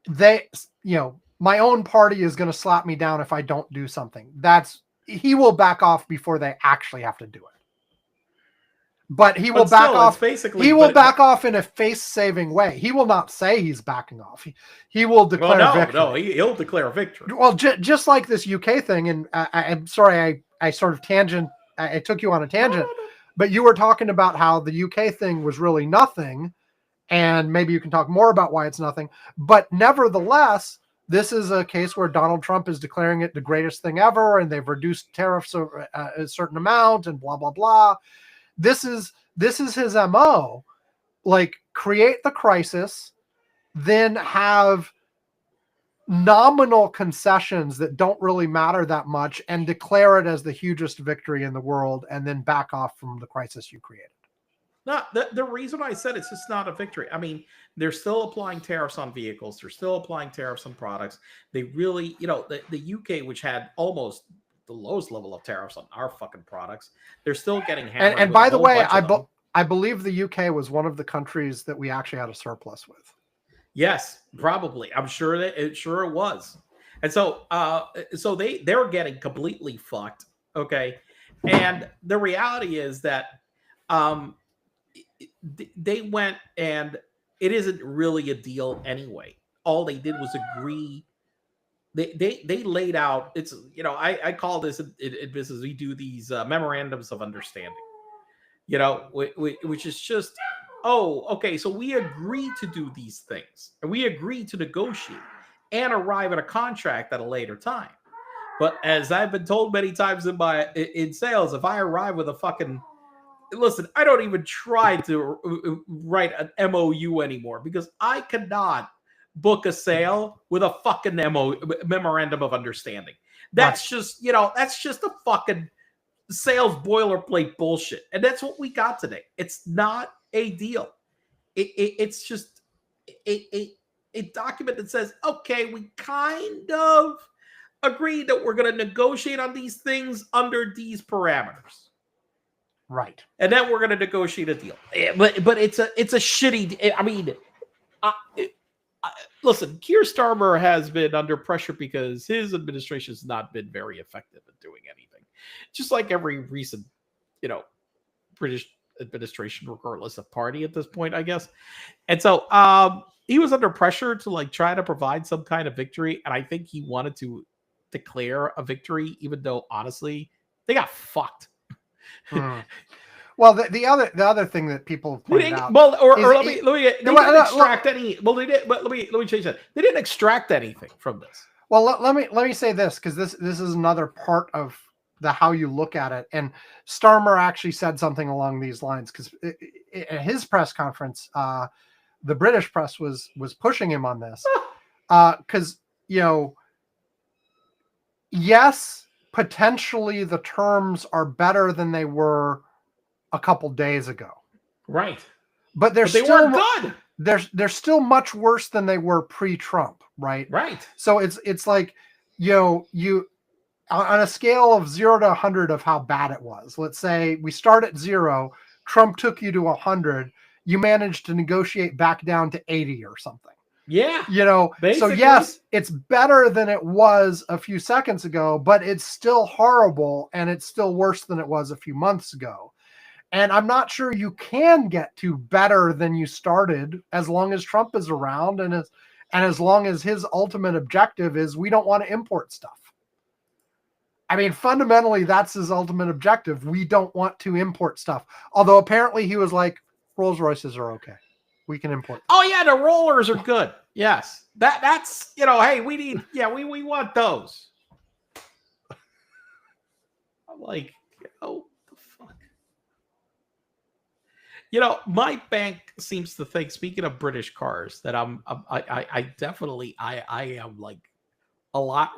S2: my own party is going to slap me down if I don't do something, he will back off before they actually have to do it. But he will back off.
S1: Basically,
S2: he will back off in a face-saving way. He will not say he's backing off. He will declare victory.
S1: No, he'll declare victory.
S2: Well, just like this UK thing, and I'm sorry, I sort of I took you on a tangent, but you were talking about how the UK thing was really nothing, and maybe you can talk more about why it's nothing. But nevertheless, this is a case where Donald Trump is declaring it the greatest thing ever, and they've reduced tariffs a certain amount, and blah blah blah. This is his MO. Like, create the crisis, then have nominal concessions that don't really matter that much and declare it as the hugest victory in the world, and then back off from the crisis you created.
S1: No, the reason I said it's just not a victory. I mean, they're still applying tariffs on vehicles. They're still applying tariffs on products. They really, the UK, which had almost the lowest level of tariffs on our fucking products, they're still getting hammered.
S2: And by the way, I believe the UK was one of the countries that we actually had a surplus with.
S1: Yes, probably. I'm sure it was. And so they're getting completely fucked. Okay. And the reality is that they went, and it isn't really a deal anyway. All they did was agree. They laid out, it's, I call this in business, we do these memorandums of understanding, which is just, oh, okay, so we agree to do these things, and we agree to negotiate and arrive at a contract at a later time. But as I've been told many times in sales, if I arrive with a fucking, listen, I don't even try to write an MOU anymore, because I cannot book a sale with a fucking memorandum of understanding. That's just, that's just a fucking sales boilerplate bullshit. And that's what we got today. It's not a deal. It's just a document that says, okay, we kind of agree that we're going to negotiate on these things under these parameters.
S2: Right.
S1: And then we're going to negotiate a deal. But it's a shitty, I mean, listen, Keir Starmer has been under pressure because his administration has not been very effective at doing anything. Just like every recent, British administration, regardless of party at this point, I guess. And so he was under pressure to like try to provide some kind of victory. And I think he wanted to declare a victory, even though honestly, they got fucked.
S2: Well, the other thing that people have pointed out.
S1: Well, let me extract any. Well, they did, but let me change that. They didn't extract anything from this.
S2: Well, let me say this, because this is another part of the how you look at it. And Starmer actually said something along these lines, because at his press conference, the British press was pushing him on this, because yes, potentially the terms are better than they were a couple days ago,
S1: right?
S2: But they
S1: weren't good.
S2: They're still much worse than they were pre-Trump, right?
S1: Right.
S2: So it's like, you on a scale of 0 to 100 of how bad it was, let's say we start at 0, Trump took you to 100, you managed to negotiate back down to 80 or something.
S1: Yeah.
S2: So
S1: basically.
S2: yes, it's better than it was a few seconds ago, but it's still horrible, and it's still worse than it was a few months ago. And I'm not sure you can get to better than you started as long as Trump is around, and as long as his ultimate objective is we don't want to import stuff. I mean, fundamentally, that's his ultimate objective. We don't want to import stuff. Although apparently he was like, Rolls Royces are okay. We can import them.
S1: Oh yeah, the rollers are good. Yes. That's hey, we need we want those. I'm like, the fuck. My bank seems to think, speaking of British cars, that I definitely am like a lot,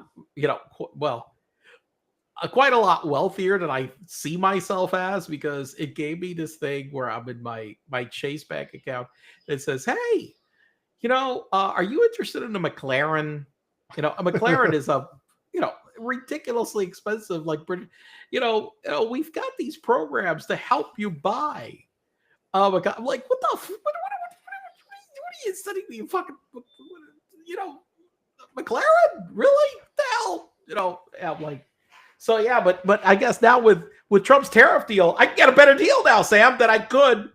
S1: quite a lot wealthier than I see myself as, because it gave me this thing where I'm in my Chase bank account. It says, hey, are you interested in a McLaren? A McLaren is a, ridiculously expensive, like, we've got these programs to help you buy. Oh my God. I'm like, what are you sending me? Fucking, McLaren? Really? What the hell? I'm like, so yeah, but I guess now with Trump's tariff deal, I can get a better deal now, Sam, than I could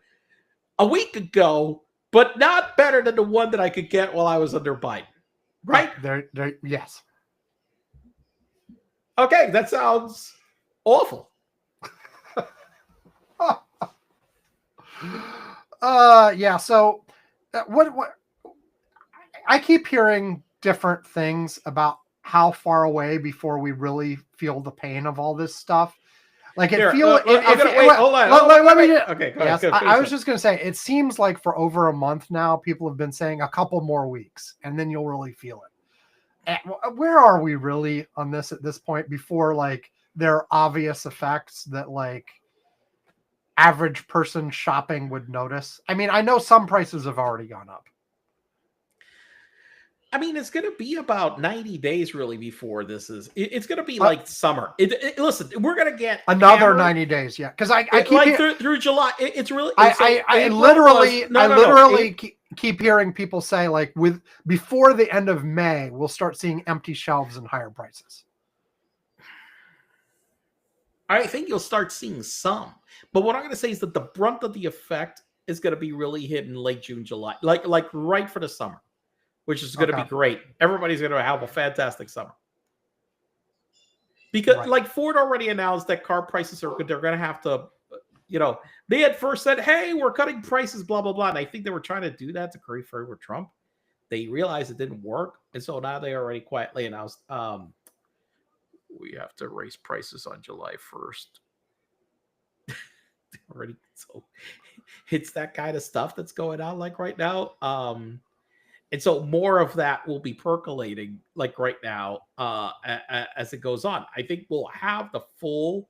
S1: a week ago, but not better than the one that I could get while I was under Biden. Right?
S2: Yes.
S1: Okay, that sounds awful.
S2: Yeah. So, what I keep hearing different things about how far away before we really feel the pain of all this stuff. Like it feels.
S1: Hold on. Okay.
S2: Yes, I was just going to say, it seems like for over a month now, people have been saying a couple more weeks, and then you'll really feel it. And where are we really on this at this point? Before like there are obvious effects that like average person shopping would notice. I mean, I know some prices have already gone up.
S1: I mean, it's going to be about 90 days really before this is. It's going to be like summer. Listen, we're going to get
S2: another
S1: hammered.
S2: 90 days. Yeah, because I keep
S1: like through July. It's really.
S2: I literally keep hearing people say like before the end of May, we'll start seeing empty shelves and higher prices.
S1: I think you'll start seeing some, but what I'm going to say is that the brunt of the effect is going to be really hit in late June, July, like right for the summer, which is going to be great. Everybody's going to have a fantastic summer. Because like Ford already announced that car prices they're going to have to, they had first said, hey, we're cutting prices, blah, blah, blah. And I think they were trying to do that to create favor with Trump. They realized it didn't work. And so now they already quietly announced, we have to raise prices on July 1st. Already. So it's that kind of stuff that's going on like right now. And so more of that will be percolating like right now as it goes on. I think we'll have the full,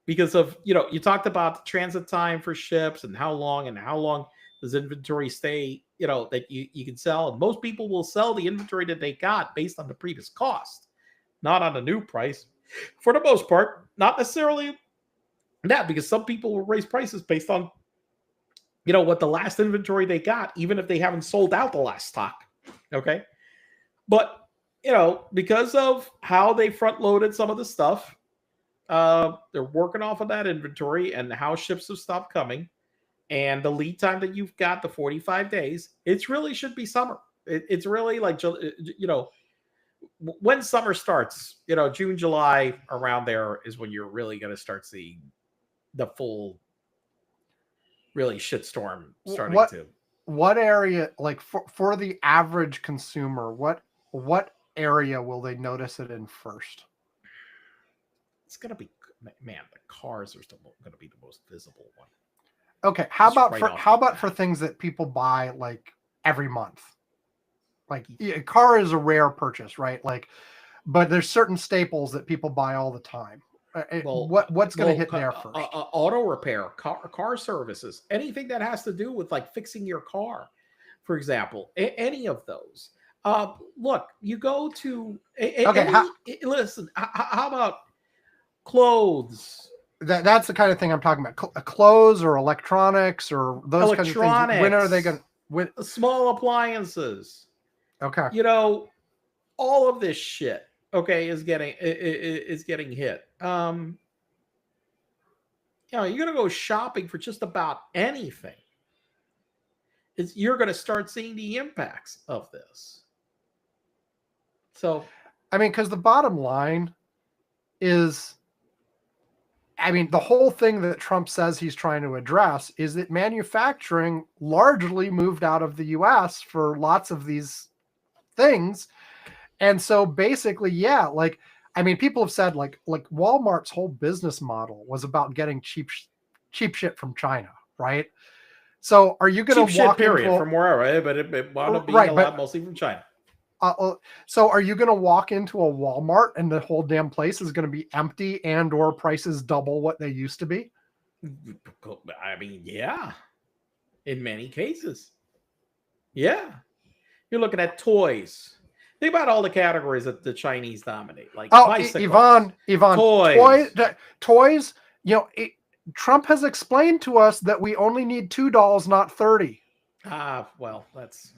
S1: because of, you talked about the transit time for ships and how long does inventory stay, that you can sell. And most people will sell the inventory that they got based on the previous cost, not on the new price for the most part. Not necessarily that, because some people will raise prices based on what the last inventory they got, even if they haven't sold out the last stock. Okay. But, because of how they front loaded some of the stuff, they're working off of that inventory and how ships have stopped coming, and the lead time that you've got, the 45 days, it really should be summer. It's really like, when summer starts, June, July, around there is when you're really going to start seeing the full really shitstorm starting to.
S2: What area, like for the average consumer, what area will they notice it in first?
S1: It's gonna be, man, the cars are still gonna be the most visible one.
S2: Okay, how about for things that people buy like every month? Like a car is a rare purchase, right? Like, but there's certain staples that people buy all the time. What's going to hit there first?
S1: Auto repair, car services, anything that has to do with like fixing your car, for example, any of those. Look, you go to
S2: Okay,
S1: listen. How about clothes?
S2: that's the kind of thing I'm talking about. Clothes or electronics or those kinds of things. When are they going? When?
S1: Small appliances?
S2: Okay.
S1: You know, all of this shit. Okay, is getting hit. You know, you're gonna go shopping for just about anything. You're gonna start seeing the impacts of this. So,
S2: I mean, because the bottom line is, I mean, the whole thing that Trump says he's trying to address is that manufacturing largely moved out of the US for lots of these things. And so basically, yeah, like, I mean, people have said like Walmart's whole business model was about getting cheap shit from China, right? So are you going
S1: cheap
S2: to walk
S1: shit period
S2: into
S1: from wherever, but it wound up being
S2: right,
S1: a
S2: but
S1: lot mostly from China.
S2: So are you going to walk into a Walmart and the whole damn place is going to be empty and or prices double what they used to be?
S1: I mean, yeah, in many cases, yeah. You're looking at toys. Think about all the categories that the Chinese dominate, like bicycles,
S2: Yvonne,
S1: toys.
S2: toys. You know, Trump has explained to us that we only need $2, not 30.
S1: Well, that's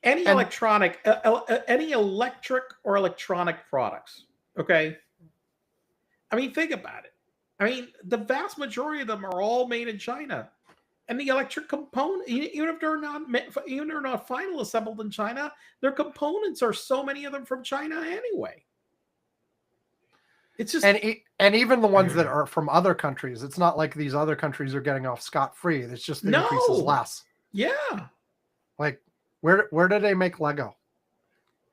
S1: any
S2: And-
S1: electronic, any electric or electronic products. Okay, I mean, think about it. I mean, the vast majority of them are all made in China, and the electric component, even if they're not final assembled in China, their components are so many of them from China anyway. It's just
S2: and even the ones that are from other countries, it's not like these other countries are getting off scot-free. It's just the increase is less.
S1: Yeah.
S2: Like, where do they make Lego?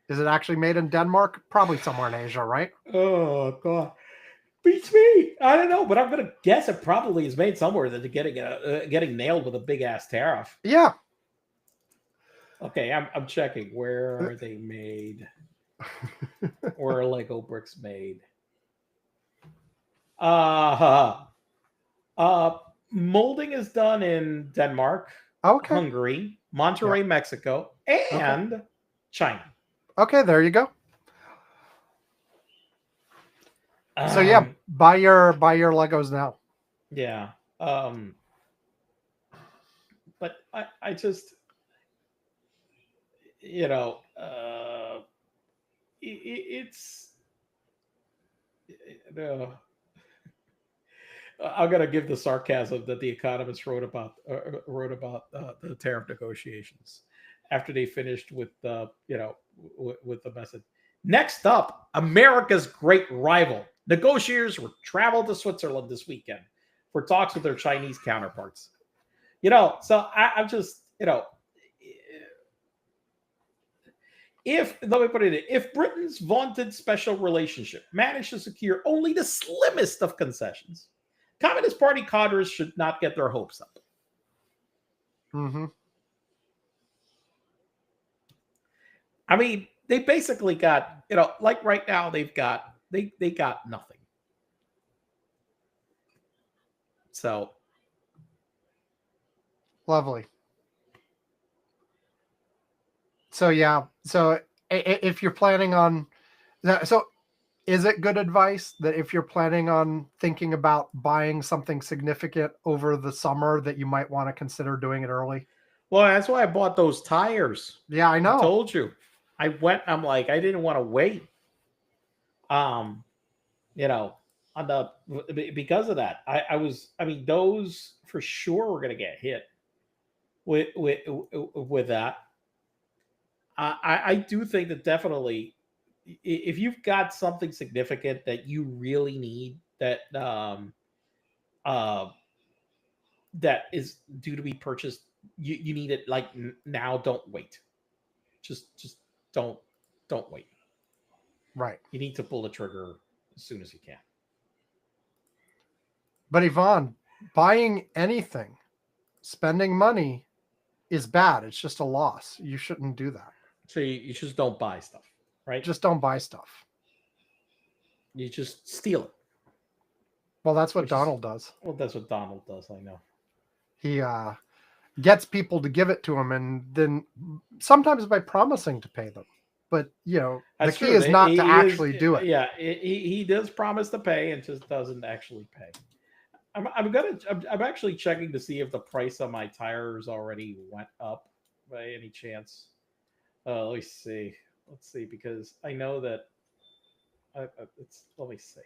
S2: Is it actually made in Denmark? Probably somewhere in Asia, right?
S1: Oh God, beats me. I don't know, but I'm gonna guess it probably is made somewhere that they're getting nailed with a big ass tariff.
S2: Yeah.
S1: Okay, I'm checking. Where are they made? Where are Lego bricks made? Molding is done in Denmark,
S2: Okay.
S1: Hungary, Monterrey, Mexico, and China.
S2: Okay, there you go. So yeah, buy your Legos now.
S1: Yeah. But I just, you know, it's I'm gonna give the sarcasm that the Economist wrote about the tariff negotiations after they finished with with the message. Next up, America's great rival. Negotiators will travel to Switzerland this weekend for talks with their Chinese counterparts. You know, so I'm just, you know, let me put it in, if Britain's vaunted special relationship managed to secure only the slimmest of concessions, Communist Party cadres should not get their hopes up.
S2: Mm-hmm.
S1: I mean, they basically got, you know, like right now they got nothing. So
S2: lovely. So yeah, so if you're planning on that, so is it good advice that if you're planning on thinking about buying something significant over the summer that you might want to consider doing it early?
S1: Well, that's why I bought those tires.
S2: Yeah, I know.
S1: I told you. I'm like, I didn't want to wait. You know, because of that. I mean, those for sure were gonna get hit with that. I do think that definitely if you've got something significant that you really need that that is due to be purchased, you need it like now. Don't wait. Just don't wait.
S2: Right.
S1: You need to pull the trigger as soon as you can.
S2: But Yvonne, buying anything, spending money is bad. It's just a loss. You shouldn't do that.
S1: So you just don't buy stuff, right?
S2: Just don't buy stuff.
S1: You just steal it.
S2: Well, that's what Donald does.
S1: Well, that's what Donald does. I know.
S2: He gets people to give it to them, and then sometimes by promising to pay them. But the
S1: That's
S2: key
S1: true.
S2: is not to
S1: He
S2: actually do it.
S1: Yeah, he does promise to pay and just doesn't actually pay. I'm actually checking to see if the price of my tires already went up by any chance. Let me see. Let's see, because I know that let me see.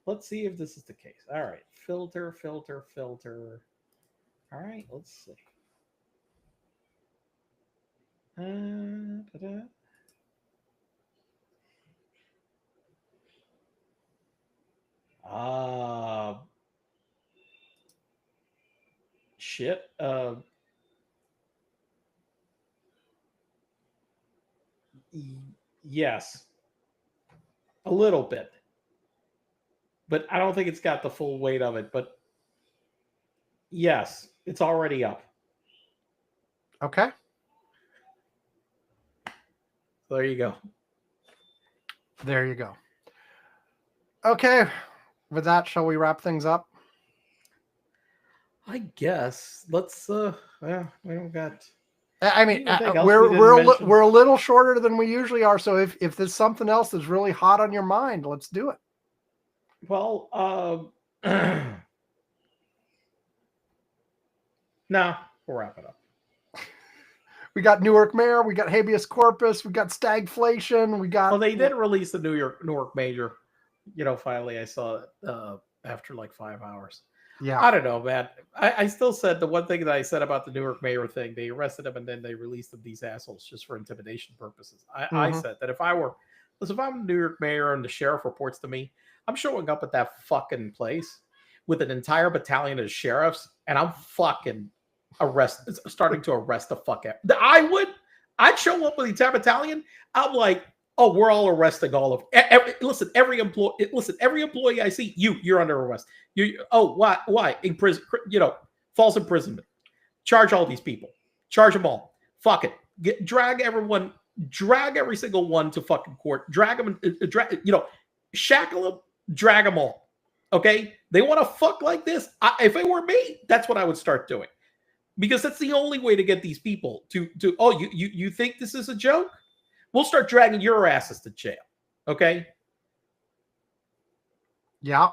S1: Let's see if this is the case. All right, filter. All right, let's see. Ta-da. Shit. Yes, a little bit, but I don't think it's got the full weight of it. But yes, it's already up.
S2: Okay.
S1: So there you go.
S2: There you go. Okay. With that, shall we wrap things up?
S1: I guess let's. Well, we don't got.
S2: I mean,
S1: Anything else
S2: we're
S1: we didn't mention?
S2: we're a little shorter than we usually are. So if there's something else that's really hot on your mind, let's do it.
S1: Well, no, we'll wrap it up.
S2: We got Newark Mayor, we got habeas corpus, we got stagflation, we got.
S1: Well, they did release the Newark Major. Finally, I saw it after like 5 hours.
S2: Yeah.
S1: I don't know, man. I still said the one thing that I said about the Newark Mayor thing. They arrested him and then they released these assholes just for intimidation purposes. I said that if I'm the New York Mayor and the sheriff reports to me, I'm showing up at that fucking place with an entire battalion of sheriffs, and I'm fucking starting to arrest the fuck out. I'd show up with the entire battalion. I'm like, oh, we're all arresting all of every employee I see, you're under arrest. Why? In prison, false imprisonment. Charge all these people. Charge them all. Fuck it. Drag every single one to fucking court. Drag them, shackle them, drag them all. Okay? They want to fuck like this. If it were me, that's what I would start doing. Because that's the only way to get these people to you think this is a joke? We'll start dragging your asses to jail. Okay?
S2: Yeah.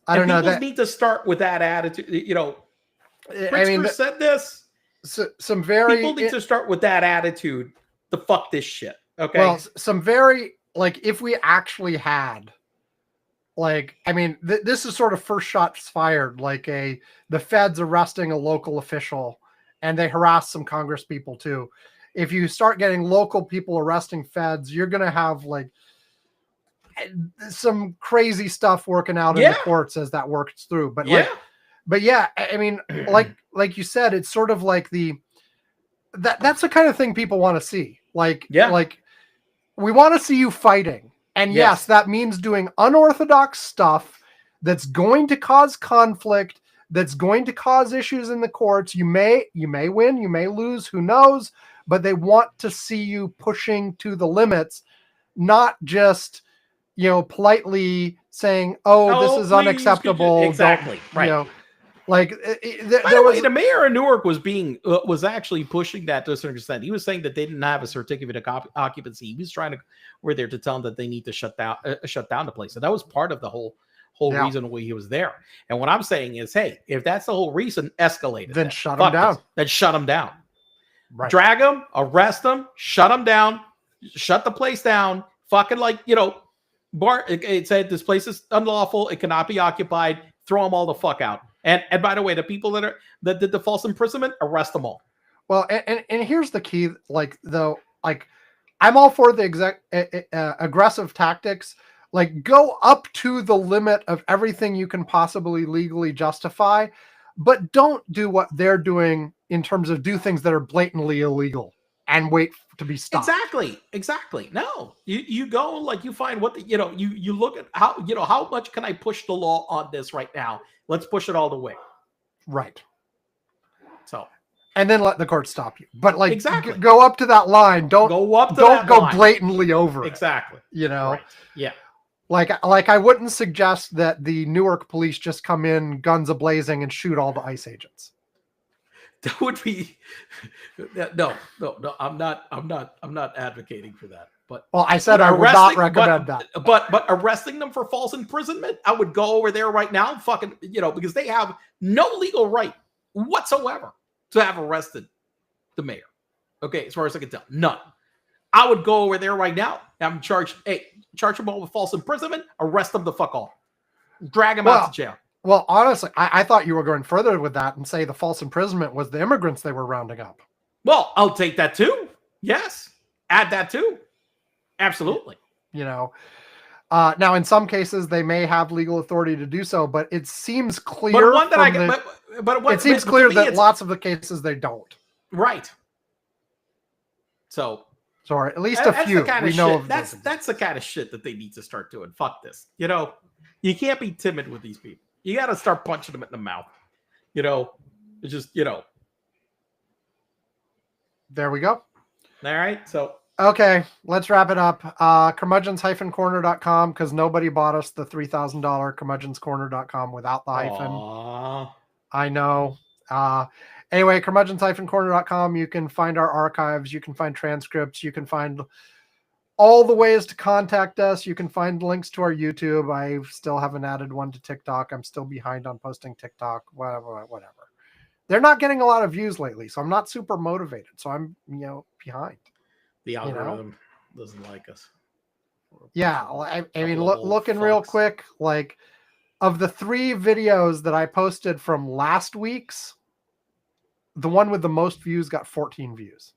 S2: I don't know.
S1: People need to start with that attitude. Pritzker said this.
S2: Some very
S1: people need to start with that attitude to fuck this shit. Okay.
S2: Well, some very if we actually had this is sort of first shots fired, the feds arresting a local official, and they harass some Congress people too. If you start getting local people arresting feds, you're going to have some crazy stuff working out in the courts as that works through. But I mean, like you said, it's sort of like that's the kind of thing people want to see. We want to see you fighting. And yes, that means doing unorthodox stuff that's going to cause conflict, that's going to cause issues in the courts. You may win, you may lose, who knows? But they want to see you pushing to the limits, not just politely saying, this is unacceptable.
S1: Exactly. Right.
S2: By
S1: the way, the mayor of Newark was actually pushing that to a certain extent. He was saying that they didn't have a certificate of occupancy. He was we're there to tell them that they need to shut down the place. So that was part of the whole reason why he was there. And what I'm saying is, hey, if that's the whole reason, escalate it.
S2: Then shut them down.
S1: Then shut them down.
S2: Right.
S1: Drag them, arrest them, shut them down, shut the place down. Fucking it said this place is unlawful. It cannot be occupied. Throw them all the fuck out. And by the way, the people that did the false imprisonment, arrest them all.
S2: Well, and here's the key. I'm all for the aggressive tactics. Go up to the limit of everything you can possibly legally justify, but don't do what they're doing in terms of do things that are blatantly illegal and wait to be stopped.
S1: Exactly. No, you go you find what you look at how much can I push the law on this right now? Let's push it all the way.
S2: Right.
S1: So,
S2: and then let the court stop you. But
S1: exactly.
S2: Go up to that line. Don't go blatantly over it.
S1: Exactly.
S2: Right.
S1: Yeah.
S2: I wouldn't suggest that the Newark police just come in guns a-blazing and shoot all the ICE agents.
S1: That would be no. I'm not advocating for that. But
S2: Well, I said I would not recommend that.
S1: But arresting them for false imprisonment, I would go over there right now, and fucking, because they have no legal right whatsoever to have arrested the mayor. Okay, as far as I can tell, none. I would go over there right now, have them charge them all with false imprisonment, arrest them the fuck all, drag them out to jail.
S2: Well, honestly, I thought you were going further with that and say the false imprisonment was the immigrants they were rounding up.
S1: Well, I'll take that too. Yes, add that too. Absolutely.
S2: Now in some cases they may have legal authority to do so, but it seems clear.
S1: But one that
S2: it seems clear that lots of the cases they don't.
S1: Right. So
S2: or at least a few. We know of
S1: that's the kind of shit that they need to start doing. Fuck this. You can't be timid with these people. You got to start punching them in the mouth. It's just,
S2: There we go.
S1: All right. So,
S2: okay, let's wrap it up. Curmudgeons-corner.com, because nobody bought us the $3,000 curmudgeonscorner.com without the hyphen.
S1: Aww.
S2: I know. Anyway, curmudgeons-corner.com, you can find our archives, you can find transcripts, you can find all the ways to contact us. You can find links to our YouTube. I still haven't added one to TikTok. I'm still behind on posting TikTok, whatever. They're not getting a lot of views lately, so I'm not super motivated. So I'm, behind.
S1: The algorithm doesn't like us.
S2: Yeah, I mean, looking real quick, like, of the 3 videos that I posted from last week's, the one with the most views got 14 views.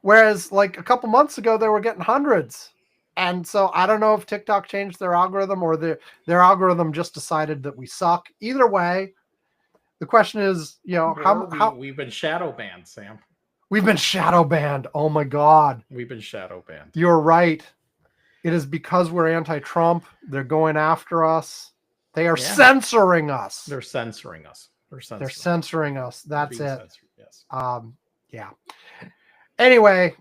S2: Whereas like a couple months ago, they were getting hundreds. And so I don't know if TikTok changed their algorithm or their algorithm just decided that we suck. Either way, the question is, how
S1: we've been shadow banned, Sam.
S2: We've been shadow banned. Oh my God.
S1: We've been shadow banned.
S2: You're right. It is because we're anti-Trump. They're going after us. They are censoring us.
S1: They're censoring us.
S2: They're censoring us. That's it.
S1: Censored, yes.
S2: Yeah. Anyway,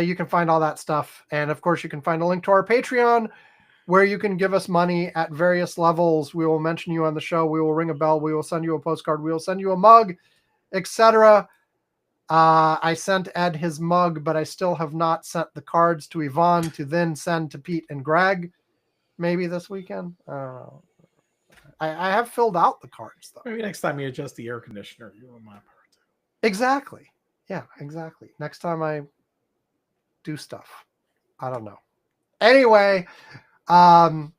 S2: you can find all that stuff. And of course, you can find a link to our Patreon where you can give us money at various levels. We will mention you on the show. We will ring a bell. We will send you a postcard. We will send you a mug, etc. I sent Ed his mug, but I still have not sent the cards to Yvonne to then send to Pete and Greg. Maybe this weekend. I don't know. I have filled out the cards, though.
S1: Maybe next time you adjust the air conditioner, you want my part.
S2: Exactly. Yeah, exactly. Next time I do stuff. I don't know. Anyway, in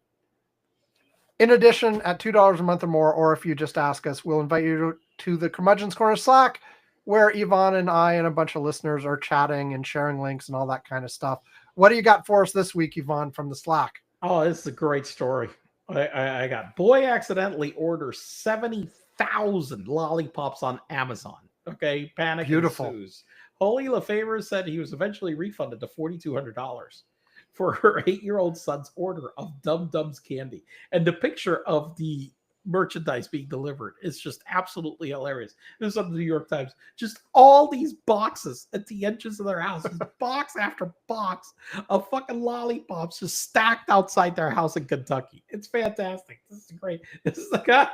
S2: addition, at $2 a month or more, or if you just ask us, we'll invite you to the Curmudgeon's Corner Slack, where Yvonne and I and a bunch of listeners are chatting and sharing links and all that kind of stuff. What do you got for us this week, Yvonne, from the Slack?
S1: Oh, this is a great story. I got boy accidentally orders 70,000 lollipops on Amazon. Okay, panic ensues. Holy Lefevre said he was eventually refunded to $4,200 for her 8-year-old son's order of Dum Dums candy. And the picture of the merchandise being delivered is just absolutely hilarious. This is on the New York Times. Just all these boxes at the entrance of their house, box after box of fucking lollipops just stacked outside their house in Kentucky. It's fantastic. This is great. This is the guy.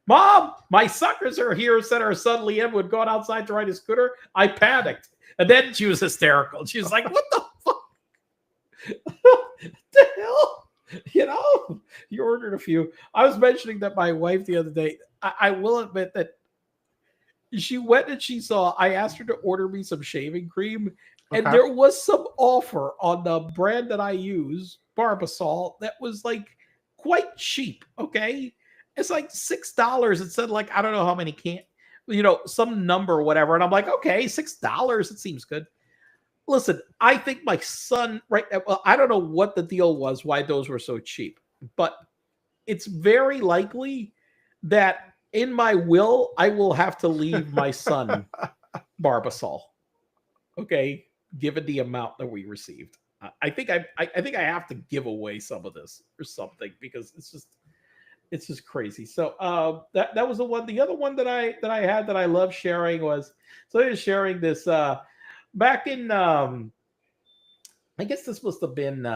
S1: Mom, my suckers are here, said her son Liam, who had gone outside to ride his scooter. I panicked. And then she was hysterical. She was like, what the fuck? The hell? You ordered a few. I was mentioning that my wife the other day. I will admit that she went and I asked her to order me some shaving cream, and there was some offer on the brand that I use, Barbasol, that was like quite cheap. Okay. It's like $6. It said like, I don't know how many some number or whatever. And I'm like, okay, $6. It seems good. Listen, I think my son, well, I don't know what the deal was, why those were so cheap, but it's very likely that in my will, I will have to leave my son Barbasol. Okay, given the amount that we received. I think I have to give away some of this or something because it's just crazy. So that was the one. The other one that I had that I love sharing was, so I was sharing this back in I guess this must have been this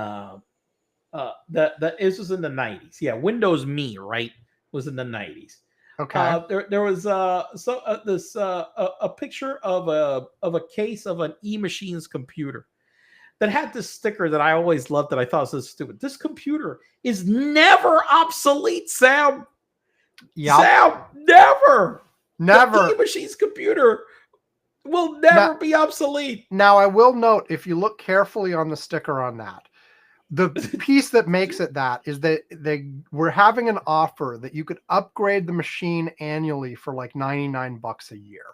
S1: was in the 90s. Yeah, Windows Me, right? was in the 90s.
S2: Okay.
S1: There was a picture of a case of an E-Machines computer that had this sticker that I always loved that I thought was so stupid. This computer is never obsolete, Sam.
S2: Yep.
S1: Sam, never.
S2: Never.
S1: The E-Machines computer will never be obsolete.
S2: Now, I will note, if you look carefully on the sticker on that, the piece that makes it that is that they were having an offer that you could upgrade the machine annually for like $99 a year.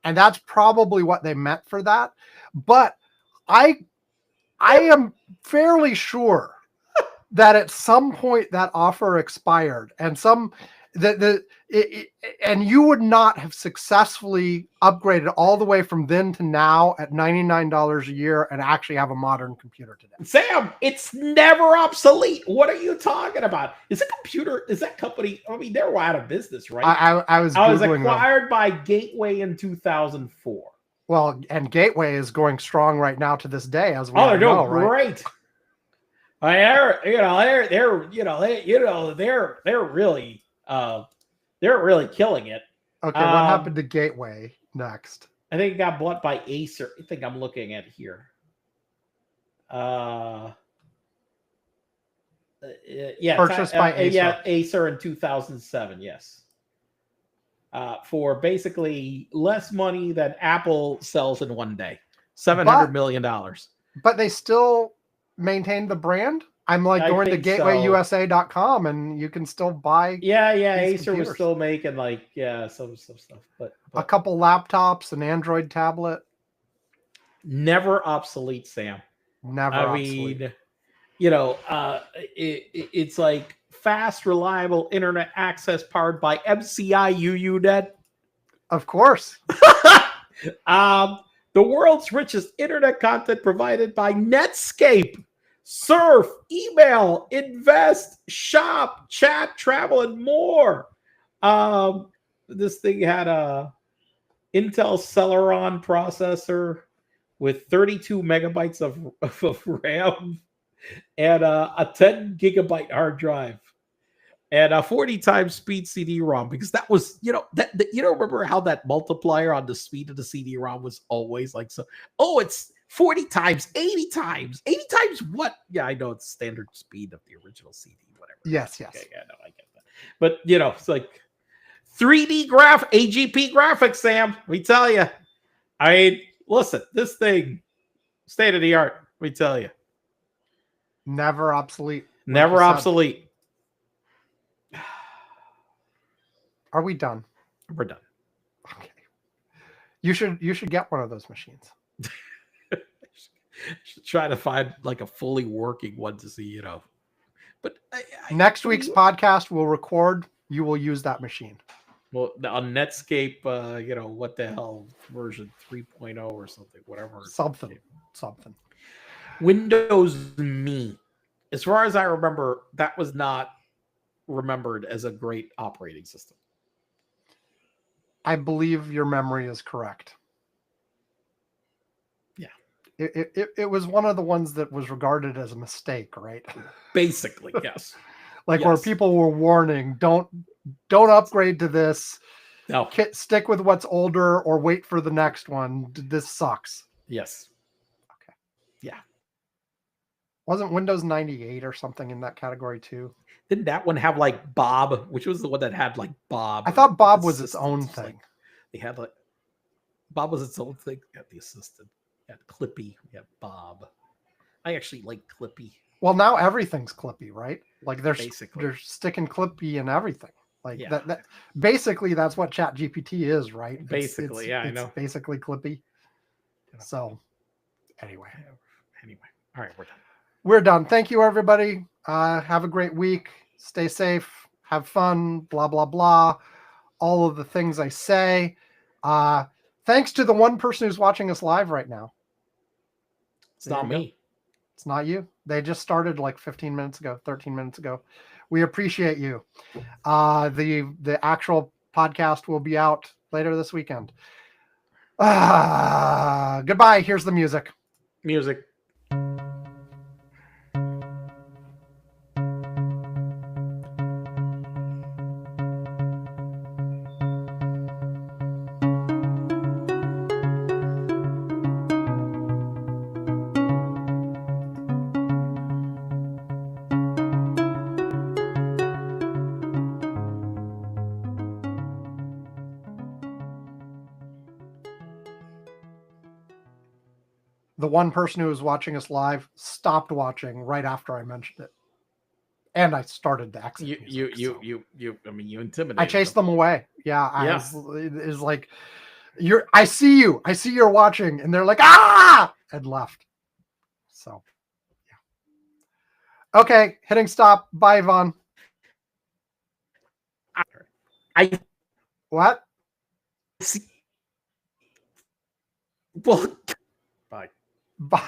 S2: And that's probably what they meant for that. But I am fairly sure that at some point that offer expired and and you would not have successfully upgraded all the way from then to now at $99 a year and actually have a modern computer today.
S1: Sam, it's never obsolete. What are you talking about? Is that company? I mean, they're out of business, right?
S2: I was
S1: acquired by Gateway in 2004.
S2: Well, and Gateway is going strong right now to this day, as we
S1: they're doing
S2: know, right?
S1: great. They're really killing it.
S2: Okay, what happened to Gateway next?
S1: I think it got bought by Acer. I think I'm looking at here.
S2: Purchased by Acer.
S1: Yeah, Acer in 2007. Yes. For basically less money than Apple sells in one day, $700 million.
S2: But they still maintain the brand. I'm like going to gatewayyusa.com and you can still buy.
S1: Yeah. Acer was still making some stuff, but
S2: a couple laptops, an Android tablet.
S1: Never obsolete, Sam.
S2: Never obsolete.
S1: Mean, it's like fast, reliable internet access powered by MCI UUNet.
S2: Of course.
S1: The world's richest internet content provided by Netscape. Surf, email, invest, shop, chat, travel, and more. This thing had a Intel Celeron processor with 32 megabytes of RAM and a 10 gigabyte hard drive and a 40 times speed CD-ROM, because that was, remember how that multiplier on the speed of the CD-ROM was always like, so, it's 40 times, 80 times what? Yeah, I know it's standard speed of the original CD, whatever.
S2: Yes.
S1: Okay, yeah, no, I get that. But, it's like 3D AGP graphics, Sam, we tell you. I mean, listen, this thing, state of the art, we tell you.
S2: Never obsolete.
S1: Never obsolete.
S2: Are we done?
S1: We're done.
S2: Okay. You should get one of those machines.
S1: Should try to find like a fully working one to see, But
S2: next week's podcast we'll record. You will use that machine.
S1: Well, on Netscape, what the hell, version 3.0 or something, whatever.
S2: Something.
S1: Windows Me. As far as I remember, that was not remembered as a great operating system.
S2: I believe your memory is correct.
S1: Yeah.
S2: It was one of the ones that was regarded as a mistake, right?
S1: Basically, yes.
S2: Where people were warning, don't upgrade to this.
S1: No.
S2: Stick with what's older or wait for the next one. This sucks.
S1: Yes.
S2: Okay.
S1: Yeah.
S2: Wasn't Windows 98 or something in that category too?
S1: Didn't that one have like Bob, which was the one that had like Bob?
S2: I thought Bob was its own thing.
S1: Like, they had like Bob was its own thing. We had the assistant. We had Clippy. We had Bob. I actually like Clippy.
S2: Well, now everything's Clippy, right? Like they're sticking Clippy in everything. Like that basically that's what ChatGPT is, right?
S1: Basically, I know.
S2: Basically Clippy. So anyway.
S1: All right, we're done.
S2: We're done. Thank you, everybody. Have a great week. Stay safe. Have fun. Blah, blah, blah. All of the things I say. Thanks to the one person who's watching us live right now.
S1: It's not me.
S2: It's not you. They just started like 13 minutes ago. We appreciate you. The actual podcast will be out later this weekend. Goodbye. Here's the music. The one person who was watching us live stopped watching right after I mentioned it, and I started the exit music, so.
S1: I mean, you intimidated.
S2: I chased them away. Yeah,
S1: Yeah.
S2: it was like, I see you. I see you're watching, and they're like, ah, and left. So, yeah. Okay, hitting stop. Bye, Yvonne.
S1: I
S2: What?
S1: see. Well, bye.
S2: Bye.